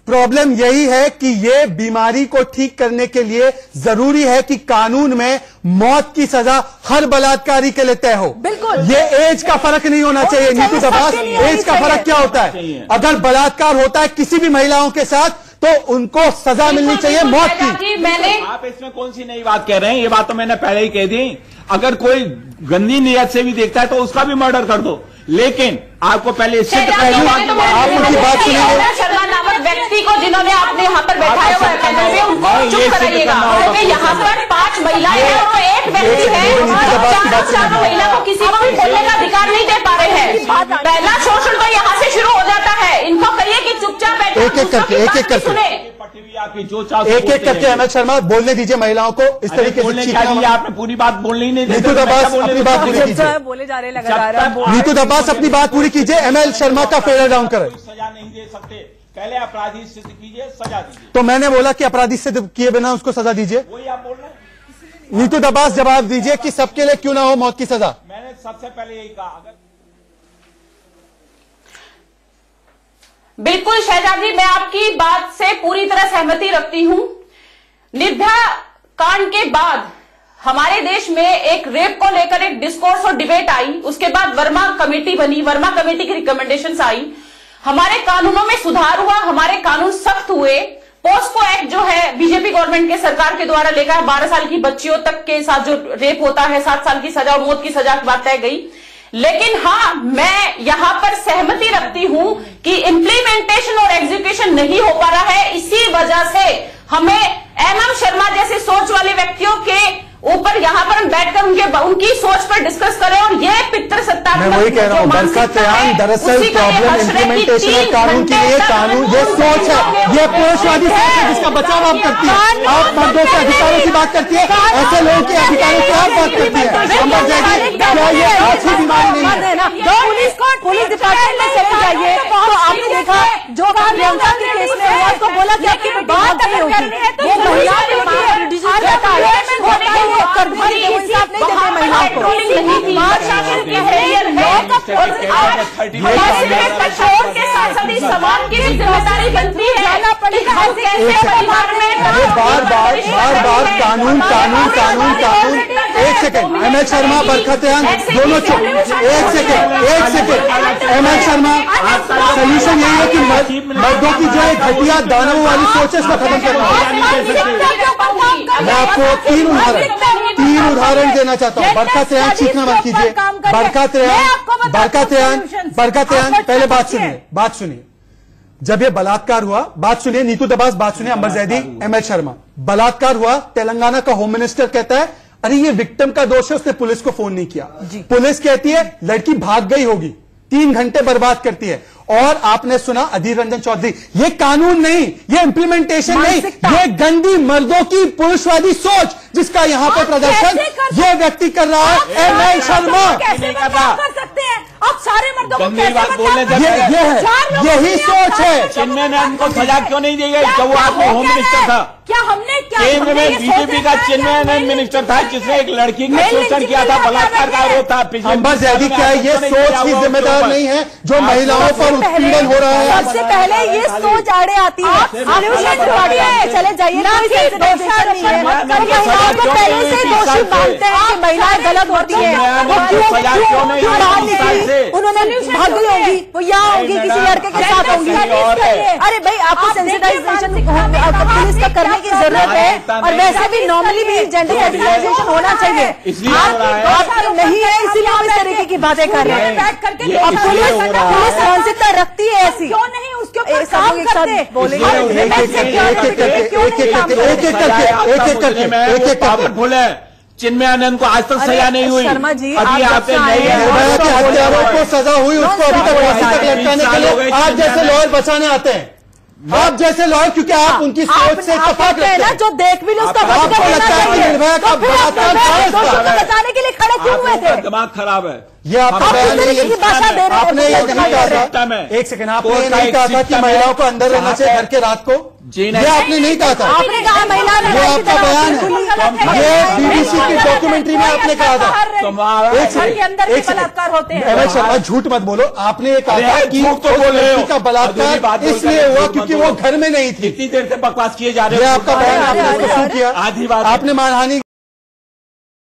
प्रॉब्लम यही है कि ये बीमारी को ठीक करने के लिए जरूरी है कि कानून में मौत की सजा हर बलात्कारी के लिए तय हो। बिल्कुल, ये एज का फर्क नहीं होना चाहिए। नीतू दबास, एज का फर्क क्या होता है? अगर बलात्कार होता है किसी भी महिलाओं के साथ तो उनको सजा मिलनी चाहिए मौत की। आप इसमें कौन सी नई बात कह रहे हैं? ये बात तो मैंने पहले ही कह दी। अगर कोई गंदी नियत से भी देखता है तो उसका भी मर्डर कर दो, लेकिन आपको पहले इससे आप उनकी बात सुनिए। शर्मा नामक व्यक्ति को जिन्होंने आपने यहाँ पर बैठाया हुआ है पैनल में, उनको चुप कराइएगा। यहाँ पर 5 महिलाएं हैं और एक व्यक्ति है, 4 महिला को किसी को भी बोलने का अधिकार नहीं दे पा रहे हैं। पहला शोषण तो यहाँ से शुरू हो जाता है। इनको कहिए कि चुपचाप बैठे, एक करके ML शर्मा बोलने दीजिए महिलाओं को इस तरीके से। आपने पूरी बात बोलनी नहीं दी। नीतू दबास अपनी बात पूरी कीजिए। बोले जा रहे लगातार। नीतू दबास अपनी बात पूरी कीजिए। ML शर्मा का फेयर डाउन करें। सजा नहीं दे सकते, पहले अपराधी सिद्ध कीजिए, सजा दीजिए। तो मैंने बोला कि अपराधी सिद्ध किए बिना उसको सजा दीजिए। वही आप बोल रहे हैं। नीतू दबास जवाब दीजिए कि सबके लिए क्यों ना हो मौत की सजा। मैंने सबसे पहले यही कहा। अगर बिल्कुल शहजाद जी, मैं आपकी बात से पूरी तरह सहमति रखती हूं। निर्भया कांड के बाद हमारे देश में एक रेप को लेकर एक डिस्कोर्स और डिबेट आई, उसके बाद वर्मा कमेटी बनी, वर्मा कमेटी की रिकमेंडेशंस आई, हमारे कानूनों में सुधार हुआ, हमारे कानून सख्त हुए। पोस्को एक्ट जो है बीजेपी गवर्नमेंट के सरकार के द्वारा लेकर 12 साल की बच्चियों तक के साथ जो रेप होता है 7 साल की सजा और मौत की सजा की बात तय गई। लेकिन हाँ, मैं यहां पर सहमति रखती हूं कि इंप्लीमेंटेशन और एग्जीक्यूशन नहीं हो पा रहा है। इसी वजह से हमें ML शर्मा जैसे सोच वाले व्यक्तियों के ऊपर यहाँ पर हम बैठकर उनकी सोच पर डिस्कस करें और ये पितृसत्ता, मैं वही कह रहा हूँ बरखा तयान, दरअसल प्रॉब्लम इंप्लीमेंटेशन है कानून के लिए। कानून ये सोच है, ये पुरुषवादी सोच है जिसका बचाव आप करती है। आप मर्दों के अधिकारों की बात करती है, ऐसे लोगों के अधिकारों की आप बात करती है। समझ जाएगी क्या ये अच्छी बीमारी नहीं है? पुलिस डिपार्टमेंट में चले जाइए तो आपने देखा जो प्रियंका के केस में हुआ, उसको बोला कि आपकी बात नहीं होगी, वो महिला समाज की जिम्मेदारी बनती है। कानून। एक सेकंड, एमएल शर्मा, बरखतयान दोनों चुप। एक सेकंड, एमएल शर्मा, सोल्यूशन यही है कि मर्दों की जो है घटिया दानवों वाली सोच है इसको खत्म करना है। मैं आपको तीन उदाहरण देना चाहता हूँ। बरखतयान चीखना मत कीजिए। बरखतयान पहले बात सुनिए। जब ये बलात्कार हुआ, बात सुनिए, नीतू दबास बात सुनिए, अंबर जैदी, एमएल शर्मा, बलात्कार हुआ, तेलंगाना का होम मिनिस्टर कहता है अरे ये विक्टिम का दोष है, उसने पुलिस को फोन नहीं किया। पुलिस कहती है लड़की भाग गई होगी, 3 घंटे बर्बाद करती है। और आपने सुना अधीर रंजन चौधरी, ये कानून नहीं, ये इंप्लीमेंटेशन नहीं, ये गंदी मर्दों की पुरुषवादी सोच जिसका यहां पर प्रदर्शन ये व्यक्ति कर रहा है। एमएल शर्मा कैसे कर सकते हैं आप? सारे मर्दों को यही सोच है। चिन्मय ने उनको सजा क्यों नहीं दी गई जब वो आपको होम मिनिस्टर था? क्या हमने केंद्र में बीजेपी का चिन्मय मिनिस्टर था जिसने एक लड़की का शोषण किया था, बलात्कार का आरोप था। अंबर जैदी, क्या ये सोच ही जिम्मेदार नहीं है जो महिलाओं पर उत्पीड़न हो रहा है? सबसे पहले ये सोच आड़े आती है। चले जाइए, महिलाओं को पहले से दोषी मानते हैं कि महिलाएं गलत होती है। उन्होंने भाग गई होंगी, वो यहाँ होंगी, किसी लड़के के साथ होंगी। अरे भाई, आपको सेंसिटाइजेशन पुलिस का करने की जरूरत है। और वैसे भी नॉर्मली भी जेंडर सेंसिटाइजेशन होना चाहिए। आप नहीं है, इसीलिए हम इस तरीके की बातें कर रहे हैं। अब पुलिस मानसिकता रखती है ऐसी, क्यों नहीं उसके ऊपर काम करते? एक बोले चिन्मय आनंद को आज तक सजा नहीं हुई। शर्मा जी, अभी आपने हत्यारों को सजा हुई, उसको अभी तक फांसी तक लटकाने के लिए आप जैसे लॉयर बचाने आते हैं। आप जैसे लॉयर, क्योंकि आप उनकी सोच से इत्तेफाक रखते हैं। जो देख भी उसका आपको लगता है कि निर्भया का बलात्कार बचाने के लिए खड़े क्यों हुए थे? दिमाग खराब है। ये आपका बयान नहीं है। आपने ये नहीं कहा था, एक सेकंड, आपने ये नहीं कहा था कि महिलाओं को अंदर रहना चाहिए घर के रात को? जी नहीं, ये आपने नहीं कहा था। आपने कहा महिला, ये आपका बयान है। ये बीबीसी की डॉक्यूमेंट्री में आपने कहा था। एक बलात्कार होते हैं। एमएल शर्मा, झूठ मत बोलो। आपने ये कहा था कि का बलात्कार इसलिए हुआ क्योंकि वो घर में नहीं थी। इतनी देर से बकवास किए जा रहे हैं। ये आपका बयान आपने क्यों किया? आधी बात आपने मानहानि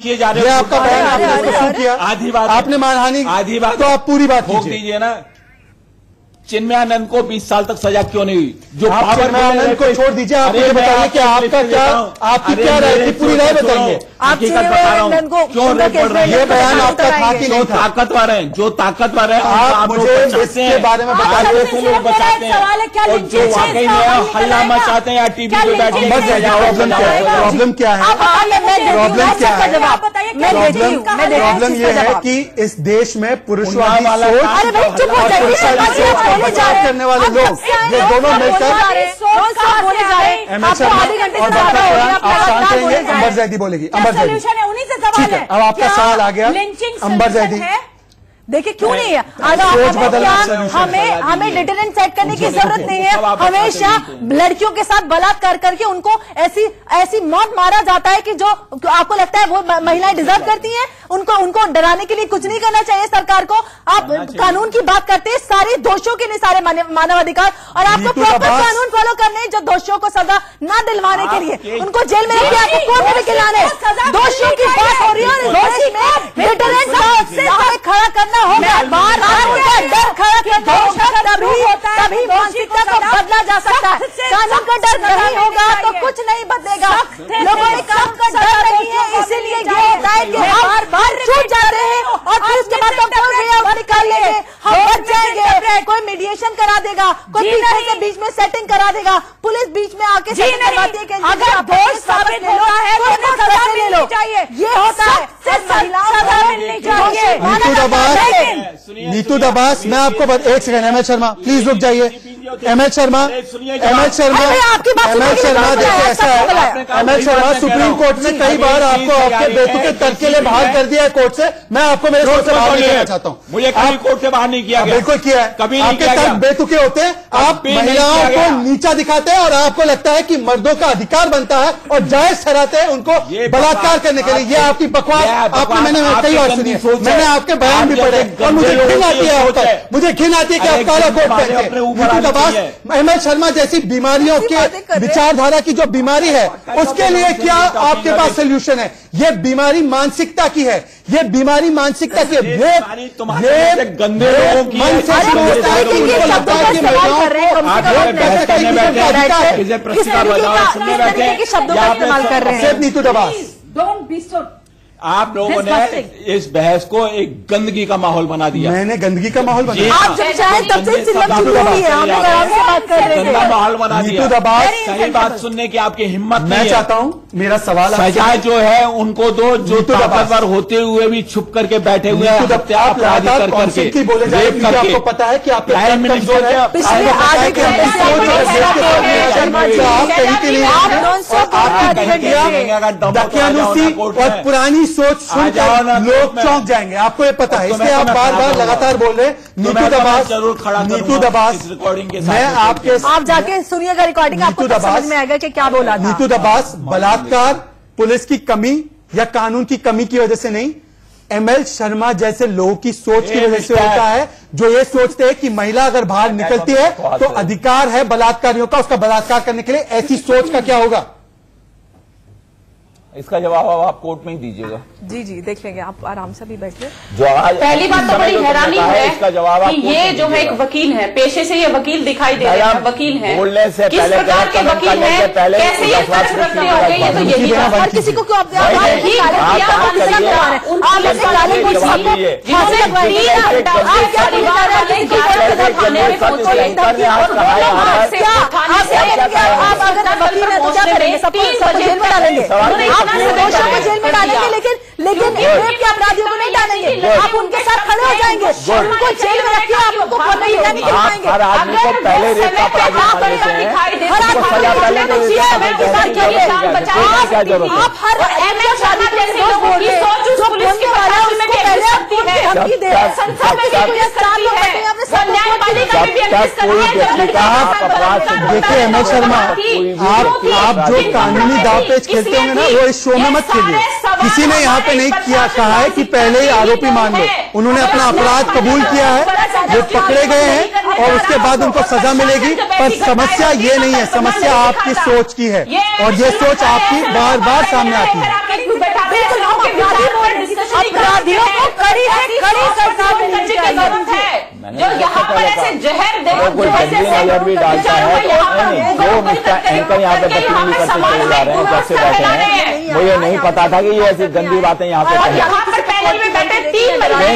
किए जा रहे हैं। आपका बयान आपने क्यों किया? आधी बात आपने मानहानि, आधी बात तो आप पूरी बात ठोक दीजिए ना। चिन्मयानंद को 20 साल तक सजा क्यों नहीं हुई? जो आप चिन्मयानंद को छोड़ दीजिए, आप मुझे बताइए कि आपका क्या, आपकी क्या राय थी? पूरी राय बताइए। ये बयान आपका था कि नहीं था? ताकतवर है, जो ताकतवर है आप मुझे इसके बारे में बताइए। लोग बचाते हैं और जो वाकई में हल्ला मचाते हैं या टीवी पे बैठे। प्रॉब्लम क्या है? प्रॉब्लम ये है कि इस देश में पुरुषवादी सोच करने वाले लोग, ये दोनों मिलकर आप शांत रहेंगे। अंबर जैदी बोलेगी। अंबर जैदी, ठीक है, अब आपका सवाल आ गया। अंबर जैदी, देखिए क्यों नहीं है? हमें डिटरेंट सेट करने की जरूरत नहीं है। हमेशा लड़कियों के साथ बलात्कार करके उनको ऐसी मौत मारा जाता है कि जो आपको लगता है वो महिलाएं डिजर्व करती हैं। उनको डराने के लिए कुछ नहीं करना चाहिए सरकार को। आप कानून की बात करते हैं, सारे दोषियों के लिए सारे मानवाधिकार, और आपको प्रॉपर कानून फॉलो करने हैं। जो दोषियों को सजा ना दिलवाने के लिए उनको जेल में रखिए, आपको कोर्ट में खिलाने। दोषियों की बात हो रही है, दोषी में डिटरेंट से खड़ा करना होगा, डर खड़ा करना होगा, तभी मानसिकता को बदला जा सकता है। कानून का डर नहीं होगा तो कुछ नहीं बदलेगा। लोगों में कानून का डर नहीं है, इसीलिए ये होता है कि हम बाहर छूट जाते हैं और फिर उसके बाद हम बोल रहे हैं निकाल लेंगे, हम बच जाएंगे। कोई मीडिएशन करा देगा, कोई पीछे से बीच में सेटिंग करा देगा, पुलिस बीच में आके सेटिंग करवाती है कि अगर दोष साबित होता है तो सजा ले लो। ये होता है, सजा मिलनी चाहिए। नीतू दबास, मैं आपको एक सेकंड, एमएल शर्मा प्लीज रुक जाइए। एमएल शर्मा देखिए ऐसा है, एमएल शर्मा सुप्रीम कोर्ट ने कई बार आपको आपके बेतुके तर्क के लिए बाहर कर दिया है कोर्ट से। मैं आपको मेरे कोर्ट से बाहर नहीं करना चाहता हूँ। मुझे कभी कोर्ट से बाहर नहीं किया गया। बिल्कुल किया है, कभी नहीं किया गया। बेतुके होते हैं, आप महिलाओं को नीचा दिखाते हैं और आपको लगता है कि मर्दों का अधिकार बनता है और जायज ठहराते हैं उनको बलात्कार करने के लिए। ये आपकी बकवास आपने मैंने कई बार सुनी, मैंने आपके बयान भी पढ़े और मुझे घिन आती है होता है, मुझे घिन आती है कि आप काला कोट पहनते हैं। एमएल शर्मा जैसी बीमारियों के विचारधारा की जो बीमारी है उसके लिए क्या आपके पास सोल्यूशन है? ये बीमारी मानसिकता की है, ये बीमारी मानसिकता की गंदे लोगों की किस तरीके के शब्दों का इस्तेमाल कर रहे हैं? नीतू दबास, डोंट बी सो आप लोगों ने इस बहस को एक गंदगी का माहौल बना दिया। मैंने गंदगी का माहौल बनाया? आप जब चाहे तब से सिलम शुरू हुई है, हम लोग आराम से बात कर रहे हैं। गंदा माहौल बना दिया। नीतू दबास, सही बात सुनने की आपकी हिम्मत नहीं है। मैं चाहता हूँ मेरा सवाल सजा जो है उनको दो, जो ताकतवर होते हुए भी छुप करके बैठे हुए हैं, अपराधी कर करके बोले जाए क्योंकि आपको पता है कि आप प्राइम मिनिस्टर है, और पुरानी सोच सुनकर लोग चौंक जाएंगे, आपको ये पता है, इसलिए आप बार बार लगातार बोल रहे हैं। नीतू दबास, नीतू दबास, रिकॉर्डिंग के मैं आपके आप जाके सुनिएगा रिकॉर्डिंग, आपको समझ में आएगा कि क्या बोला था। नीतू दबास बलात्कार पुलिस की कमी या कानून की कमी की वजह से नहीं, एमएल शर्मा जैसे लोगों की सोच की वजह से होता है, जो ये सोचते हैं कि महिला अगर बाहर निकलती है तो अधिकार है बलात्कारियों का उसका बलात्कार करने के लिए। ऐसी सोच का क्या होगा? इसका जवाब आप कोर्ट में ही दीजिएगा। जी जी देख लेंगे, आप आराम से भी बैठिए। पहली बात तो बड़ी हैरानी है इसका जवाब कि ये जो है एक वकील है, पेशे से ये वकील दिखाई दे रहा है, वकील है, बोलने से किस प्रकार के वकील है, कैसे ये तर्क रखते होंगे, ये तो यही बात। हर किसी को क्यों आप निर्दोषों को जेल में डालेंगे, लेकिन रेप के अपराधियों को नहीं डालेंगे। आप उनके साथ खड़े हो जाएंगे, उनको जेल में रखिए, आप लोगों को नहीं दिखाएंगे। हर आदमी को पहले रेप का अपराधी मान लेते हैं, उसको सजा पहले आप हर एमएल शर्मा जैसे लोगों की सोच उस पुलिस के वाला उसमें पहले आपको धमकी दे रहे हैं। संसद में पुलिस चालू है, न्यायपालिका में भी देखिए एमएल शर्मा, आप जो कानूनी दाव पेच खेलते होंगे ना, वो इस शो में मत खेलिए। किसी ने यहाँ पे नहीं किया कहा है कि पहले ही आरोपी मान लो, उन्होंने अपना अपराध कबूल किया है, वो पकड़े गए हैं और उसके बाद उनको सजा मिलेगी। पर समस्या ये नहीं है, समस्या आपकी सोच की है और ये सोच आपकी बार बार सामने आती है। अपराधियों को कड़ी से कड़ी सजा मिलनी चाहिए। जो यहाँ पर ऐसे जहर नजर भी डालता है, जो मिस्टर एंकर यहाँ पे बदतमीजी करते चले जा रहे हैं, जब से बैठे हैं, मुझे नहीं पता था कि ये ऐसी गंदी बातें यहाँ पे कहें।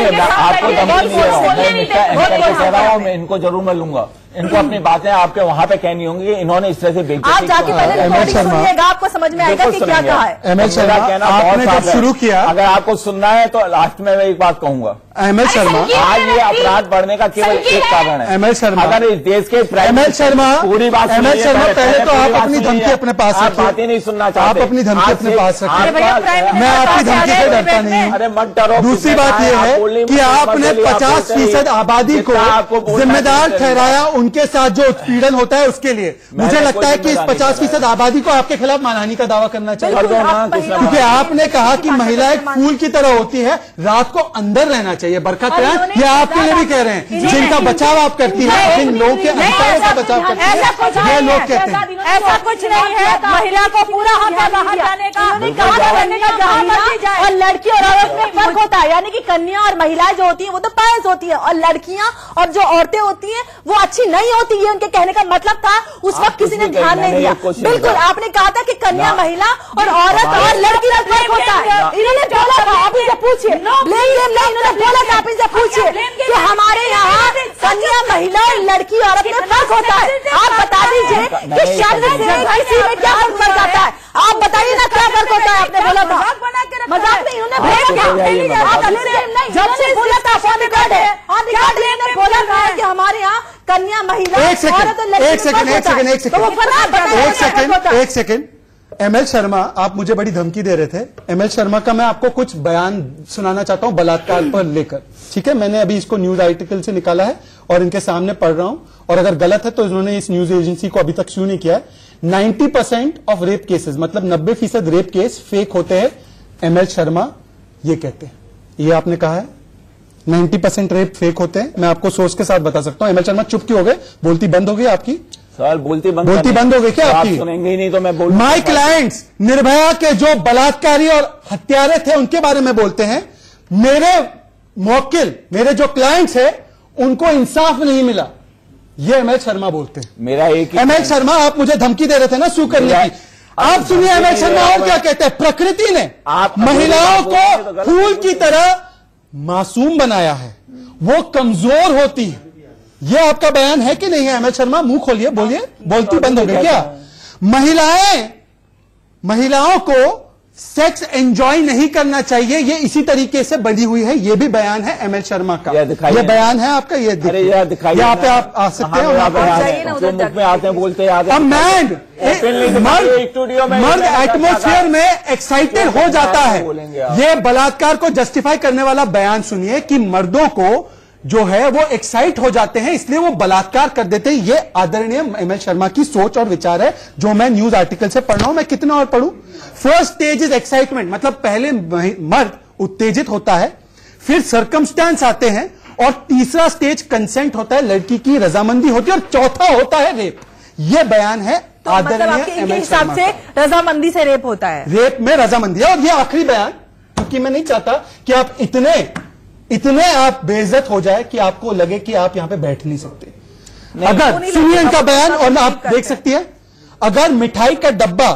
मैं आपको धमकी नहीं दे रहा हूँ, मैं मिस्टर एंकर को कह रहा हूँ, मैं इनको जरूर मैं लूंगा। इनको अपनी बातें आपके वहाँ पे कहनी होंगी, इन्होंने इस तरह से बेइज्जती आप जाके पहले रिकॉर्डिंग सुनिएगा, आपको समझ में आएगा कि क्या कहा है। एमएल शर्मा आपने जब शुरू किया, अगर आपको सुनना है तो लास्ट में मैं एक बात कहूंगा। एमएल शर्मा आज ये अपराध बढ़ने का केवल एक कारण है। एमएल शर्मा अगर इस देश के एमएल शर्मा पूरी बात एमएल शर्मा पहले तो आप अपनी धमकी अपने पास रखिए, बातें नहीं सुनना चाहते, आप अपनी धमकी अपने पास रखिए। मैं आपकी धमकी से डरता नहीं हूँ। अरे मत डरो। दूसरी बात यह है कि आपने 50% आबादी को जिम्मेदार ठहराया उनके साथ जो उत्पीड़न होता है उसके लिए। मुझे लगता है कि इस 50% आबादी को आपके खिलाफ मानहानि का दावा करना चाहिए, क्योंकि आपने कहा कि महिला एक फूल की तरह होती है, रात को अंदर रहना चाहिए, बरखा कराएं। ये आपके लिए भी कह रहे हैं, जिनका बचाव आप करती है, जिन लोगों के अधिकारों का बचाव करती है, ये लोग कहते हैं ऐसा कुछ नहीं है। महिला को पूरा हक है बाहर जाने का, जहाँ मर्जी जाए। और लड़की और औरत में फर्क होता है, यानी कि कन्या और महिलाएं जो होती है वो तो पायस होती है, और लड़कियां और जो औरतें होती हैं वो अच्छी नहीं होती। ये उनके कहने का मतलब था, उस वक्त किसी ने ध्यान नहीं दिया। बिल्कुल आपने कहा था कि कन्या महिला और औरत और लड़की में फर्क होता है। इन्होंने बोला था, आप इनसे पूछिए, ब्लेम गेम नहीं, इन्होंने बोला था, आप इनसे पूछिए कि हमारे यहाँ कन्या महिला और लड़की औरत में फर्क होता है। आप बता दीजिए कि शब्द से किसी में क्या फर्क आता है, आप बताइए ना क्या फर्क होता है। आपने बोला था मजाक नहीं, जब से बोला था ऑन रिकॉर्ड है, बोला था कि हमारे यहाँ कन्या महिला एक सेकंड एमएल शर्मा, आप मुझे बड़ी धमकी दे रहे थे। एमएल शर्मा का मैं आपको कुछ बयान सुनाना चाहता हूं बलात्कार पर लेकर, ठीक है? मैंने अभी इसको न्यूज आर्टिकल से निकाला है और इनके सामने पढ़ रहा हूं, और अगर गलत है तो इन्होंने इस न्यूज एजेंसी को अभी तक शुरू नहीं किया है। 90% ऑफ रेप केसेस, मतलब 90% रेप केस फेक होते हैं, एमएल शर्मा ये कहते हैं। ये आपने कहा है 90% रेप फेक होते हैं। मैं आपको सोर्स के साथ बता सकता हूं। एमएल शर्मा चुप क्यों हो गए? बोलती बंद हो गई आपकी? सर बोलती बंद हो गई क्या आपकी? सुनेंगे ही नहीं तो मैं बोल। माय क्लाइंट्स निर्भया के जो बलात्कारी और हत्यारे थे उनके बारे में बोलते हैं। मेरे मौकिल, मेरे जो क्लाइंट्स हैं, उनको इंसाफ नहीं मिला, ये एमएल शर्मा बोलते हैं। मेरा एक एमएल शर्मा, आप मुझे धमकी दे रहे थे ना सू करने की। आप सुनिए एमएल शर्मा और क्या कहते हैं। प्रकृति ने महिलाओं को फूल की तरह मासूम बनाया है, वो कमजोर होती है। ये आपका बयान है कि नहीं है एमएल शर्मा? मुंह खोलिए, बोलिए। बोलती बंद हो गई क्या? महिलाओं को सेक्स एंजॉय नहीं करना चाहिए, ये इसी तरीके से बनी हुई है। ये भी बयान है एमएल शर्मा का। ये बयान है आपका। ये दिखाइए, यहाँ पे आप आ सकते हैं। में आते हैं, बोलते हैं मर्द एटमोस्फेयर में एक्साइटेड हो जाता है। ये बलात्कार को जस्टिफाई करने वाला बयान सुनिए कि मर्दों को जो है वो एक्साइट हो जाते हैं, इसलिए वो बलात्कार कर देते हैं। ये आदरणीय एमएल शर्मा की सोच और विचार है, जो मैं न्यूज आर्टिकल से पढ़ रहा हूं। मैं कितना और पढ़ूं? फर्स्ट स्टेज इज एक्साइटमेंट, मतलब पहले मर्द उत्तेजित होता है, फिर सर्कमस्टेंस आते हैं, और तीसरा स्टेज कंसेंट होता है, लड़की की रजामंदी होती है, और चौथा होता है रेप। ये बयान है आदरणीय एमएल शर्मा से रजामंदी से रेप होता है। रेप में रजामंदी है। और ये आखिरी बयान, क्योंकि मैं नहीं चाहता कि आप इतने आप बेइज्जत हो जाए कि आपको लगे कि आप यहां पे बैठ नहीं सकते। अगर सुनिए इनका बयान, और आप देख सकती है, अगर मिठाई का डब्बा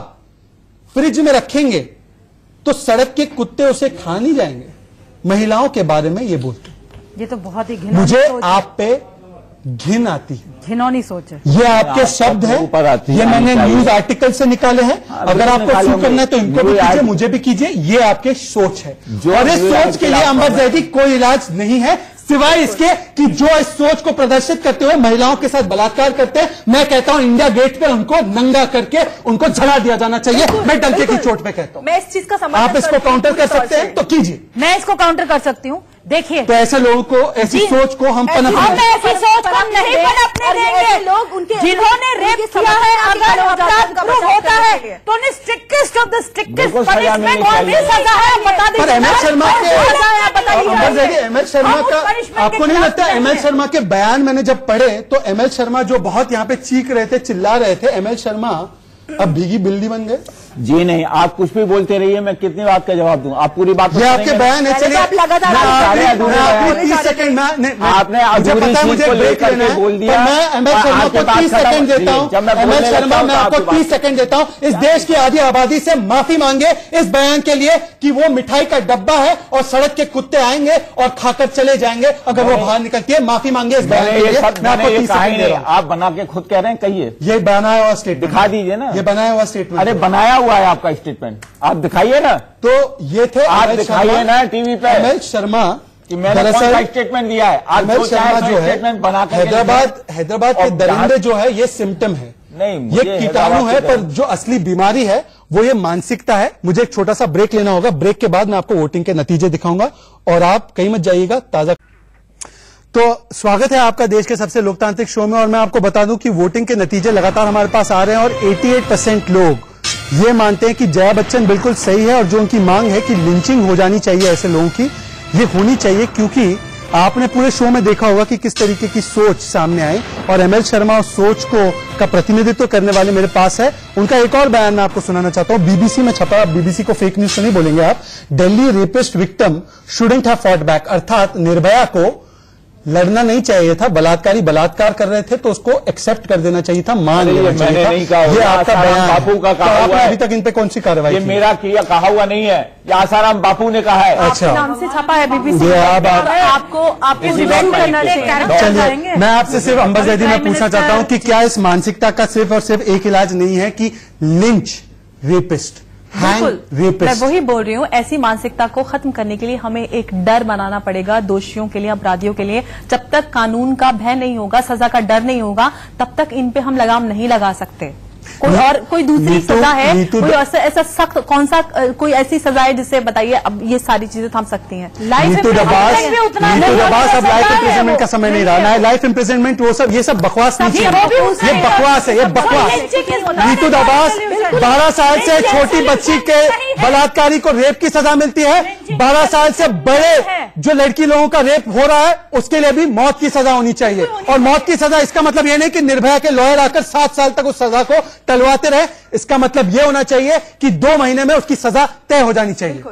फ्रिज में रखेंगे तो सड़क के कुत्ते उसे खा नहीं जाएंगे। महिलाओं के बारे में ये बोलते। ये तो बहुत ही घिनौनी मुझे आप पे घिन आती है, घिनौनी सोच है। ये आपके शब्द है, ये मैंने न्यूज आर्टिकल से निकाले हैं। अगर आपको शू करना है तो इनको भी कीजिए, मुझे भी कीजिए। ये आपके सोच है, और इस सोच के लिए अंबर जैदी कोई इलाज नहीं है, सिवाय इसके कि जो इस सोच को प्रदर्शित करते हुए महिलाओं के साथ बलात्कार करते हैं। मैं कहता हूं इंडिया गेट पे उनको नंगा करके उनको जला दिया जाना चाहिए। मैं डंके की चोट पे कहता हूं। मैं इस चीज का समर्थन, आप इसको काउंटर कर सकते हैं तो कीजिए। मैं इसको काउंटर कर सकती हूँ। देखिए, तो ऐसे लोगों को, ऐसी सोच को हम ऐसी सोच को नहीं पनपने देंगे। लोग उनके जिन्होंने रेप किया है, अगर अपराध प्रूव होता है तो उन्हें strictest of the strictest punishment और भी सजा है। बता दीजिए। पर एमएल शर्मा का आपको नहीं लगता? एमएल शर्मा के बयान मैंने जब पढ़े तो एमएल शर्मा जो बहुत यहाँ पे चीख रहे थे, चिल्ला रहे थे, एमएल शर्मा अब भीगी बिल्ली बन गए। जी नहीं, आप कुछ भी बोलते रहिए, मैं कितनी बात का जवाब दूं? आप पूरी बात, ये आपके बयान है। चलिए, आपने 30 सेकंड, आपने मुझे ब्रेक लेना है, बोल दिया। मैं एमएल शर्मा को 30 सेकंड देता हूं। एमएल शर्मा, मैं आपको 30 सेकंड देता हूं। इस देश की आधी आबादी से माफी मांगे इस बयान के लिए कि वो मिठाई का डब्बा है और सड़क के कुत्ते आएंगे और खाकर चले जाएंगे अगर वो बाहर निकलती है। माफी मांगे इस बयान के लिए। मैं आपको 30 सेकंड दे रहा हूं। आप बना के खुद कह रहे हैं, कहिए। ये बनाया हुआ स्टेटमेंट दिखा दीजिए ना। ये बनाया हुआ स्टेटमेंट। अरे बनाया हुआ है आपका स्टेटमेंट, आप दिखाइए ना। तो ये थे, आप दिखाइए ना टीवी पे। एमएल शर्मा कि मैंने कौन सा स्टेटमेंट दिया है। एमएल शर्मा जो है हैदराबाद के दरिंदे जो है, ये सिम्टम है, नहीं ये कीटाणु है, पर जो असली बीमारी है वो ये मानसिकता है। मुझे एक छोटा सा ब्रेक लेना होगा। ब्रेक के बाद मैं आपको वोटिंग के नतीजे दिखाऊंगा, और आप कहीं मत जाइएगा। ताजा तो स्वागत है आपका देश के सबसे लोकतांत्रिक शो में, और मैं आपको बता दूं कि वोटिंग के नतीजे लगातार हमारे पास आ रहे हैं, और 88% लोग ये मानते हैं कि जया बच्चन बिल्कुल सही है, और जो उनकी मांग है कि लिंचिंग हो जानी चाहिए ऐसे लोगों की, ये होनी चाहिए। क्योंकि आपने पूरे शो में देखा होगा कि किस तरीके की सोच सामने आई, और एमएल शर्मा उस सोच को का प्रतिनिधित्व करने वाले मेरे पास है। उनका एक और बयान मैं आपको सुनाना चाहता हूं, बीबीसी में छपा। बीबीसी को फेक न्यूज तो नहीं बोलेंगे आप। Delhi rapist victim shouldn't have fought back, अर्थात निर्भया को लड़ना नहीं चाहिए था। बलात्कारी बलात्कार कर रहे थे तो उसको एक्सेप्ट कर देना चाहिए था, मान लेना चाहिए था। ये आपका बयान, बापू का कहा हुआ है। अभी तक इन पे कौन सी कार्रवाई? ये मेरा किया कहा हुआ नहीं है, ये आसाराम बापू ने कहा है। अच्छा, नाम से छपा है बीबीसी। आपको चलिए, मैं आपसे सिर्फ अंबर जैदी में पूछना चाहता हूं कि क्या इस मानसिकता का सिर्फ और सिर्फ एक इलाज नहीं है कि लिंच रेपिस्ट बिल्कुल, मैं वही बोल रही हूँ। ऐसी मानसिकता को खत्म करने के लिए हमें एक डर बनाना पड़ेगा दोषियों के लिए, अपराधियों के लिए। जब तक कानून का भय नहीं होगा, सजा का डर नहीं होगा, तब तक इन पे हम लगाम नहीं लगा सकते। कोई और कोई दूसरी सजा है, कोई ऐसा सख्त कौन सा, कोई ऐसी सजा है जिससे बताइए अब ये सारी चीजें थम सकती हैं? लाइफ इम्प्रिजनमेंट का समय नहीं रहा, लाइफ इम्प्रिजनमेंट वो सब, ये सब बकवास नहीं चाहिए, ये बकवास है, ये बकवास। नीतू दबास 12 साल से छोटी बच्ची के बलात्कारी को रेप की सजा मिलती है, 12 साल से बड़े जो लड़की लोगों का रेप हो रहा है उसके लिए भी मौत की सजा होनी चाहिए। और मौत की सजा इसका मतलब ये नहीं कि निर्भया के लॉयर आकर 7 साल तक उस सजा को टलवाते रहे, इसका मतलब यह होना चाहिए कि 2 महीने में उसकी सजा तय हो जानी चाहिए।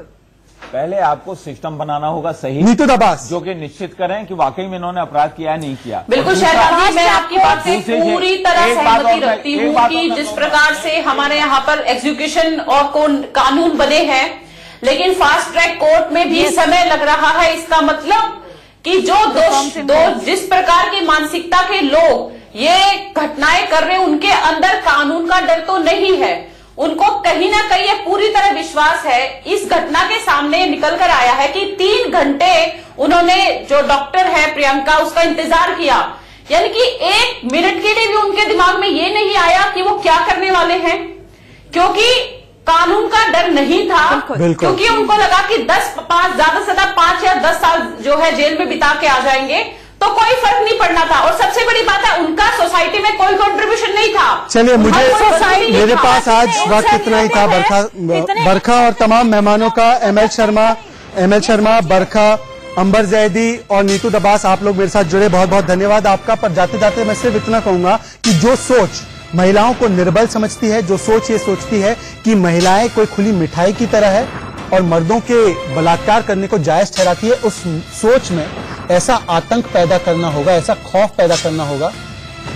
पहले आपको सिस्टम बनाना होगा सही, नीतू दबास, जो कि निश्चित करें कि वाकई में इन्होंने अपराध किया नहीं किया। बिल्कुल शहजाद जी, मैं आपकी बात से पूरी तरह सहमति रखती हूँ कि जिस प्रकार से हमारे यहाँ पर एग्जीक्यूशन और कानून बने हैं, लेकिन फास्ट ट्रैक कोर्ट में भी समय लग रहा है। इसका मतलब कि जो जिस प्रकार की मानसिकता के लोग ये घटनाएं कर रहे हैं, उनके अंदर कानून का डर तो नहीं है। उनको कहीं ना कहीं ये पूरी तरह विश्वास है। इस घटना के सामने निकल कर आया है कि 3 घंटे उन्होंने, जो डॉक्टर है प्रियंका, उसका इंतजार किया, यानी कि 1 मिनट के लिए भी उनके दिमाग में ये नहीं आया कि वो क्या करने वाले हैं, क्योंकि कानून का डर नहीं था। क्योंकि उनको लगा कि 10-5 ज्यादा से ज्यादा 5 या 10 साल जो है जेल में बिता के आ जाएंगे तो कोई फर्क नहीं पड़ना था। और सबसे बड़ी बात है, उनका सोसाइटी में कोई कंट्रीब्यूशन नहीं था। चलिए, मेरे पास आज वक्त इतना ही था। बरखा और तमाम मेहमानों का, एमएल शर्मा, बरखा, अंबर जैदी और नीतू दबास, आप लोग मेरे साथ जुड़े, बहुत बहुत धन्यवाद आपका। पर जाते जाते मैं सिर्फ इतना कहूंगा कि जो सोच महिलाओं को निर्बल समझती है, जो सोच ये सोचती है कि महिलाएं कोई खुली मिठाई की तरह है और मर्दों के बलात्कार करने को जायज ठहराती है, उस सोच में ऐसा आतंक पैदा करना होगा, ऐसा खौफ पैदा करना होगा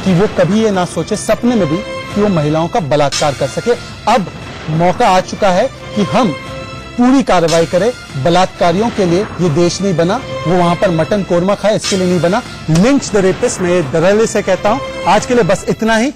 कि वो कभी ये ना सोचे सपने में भी कि वो महिलाओं का बलात्कार कर सके। अब मौका आ चुका है कि हम पूरी कार्रवाई करें। बलात्कारियों के लिए ये देश नहीं बना, वो वहां पर मटन कोरमा खाए इसके लिए नहीं बना। लिंच द रेपिस्ट, मैं दरअसल से कहता हूं। आज के लिए बस इतना ही।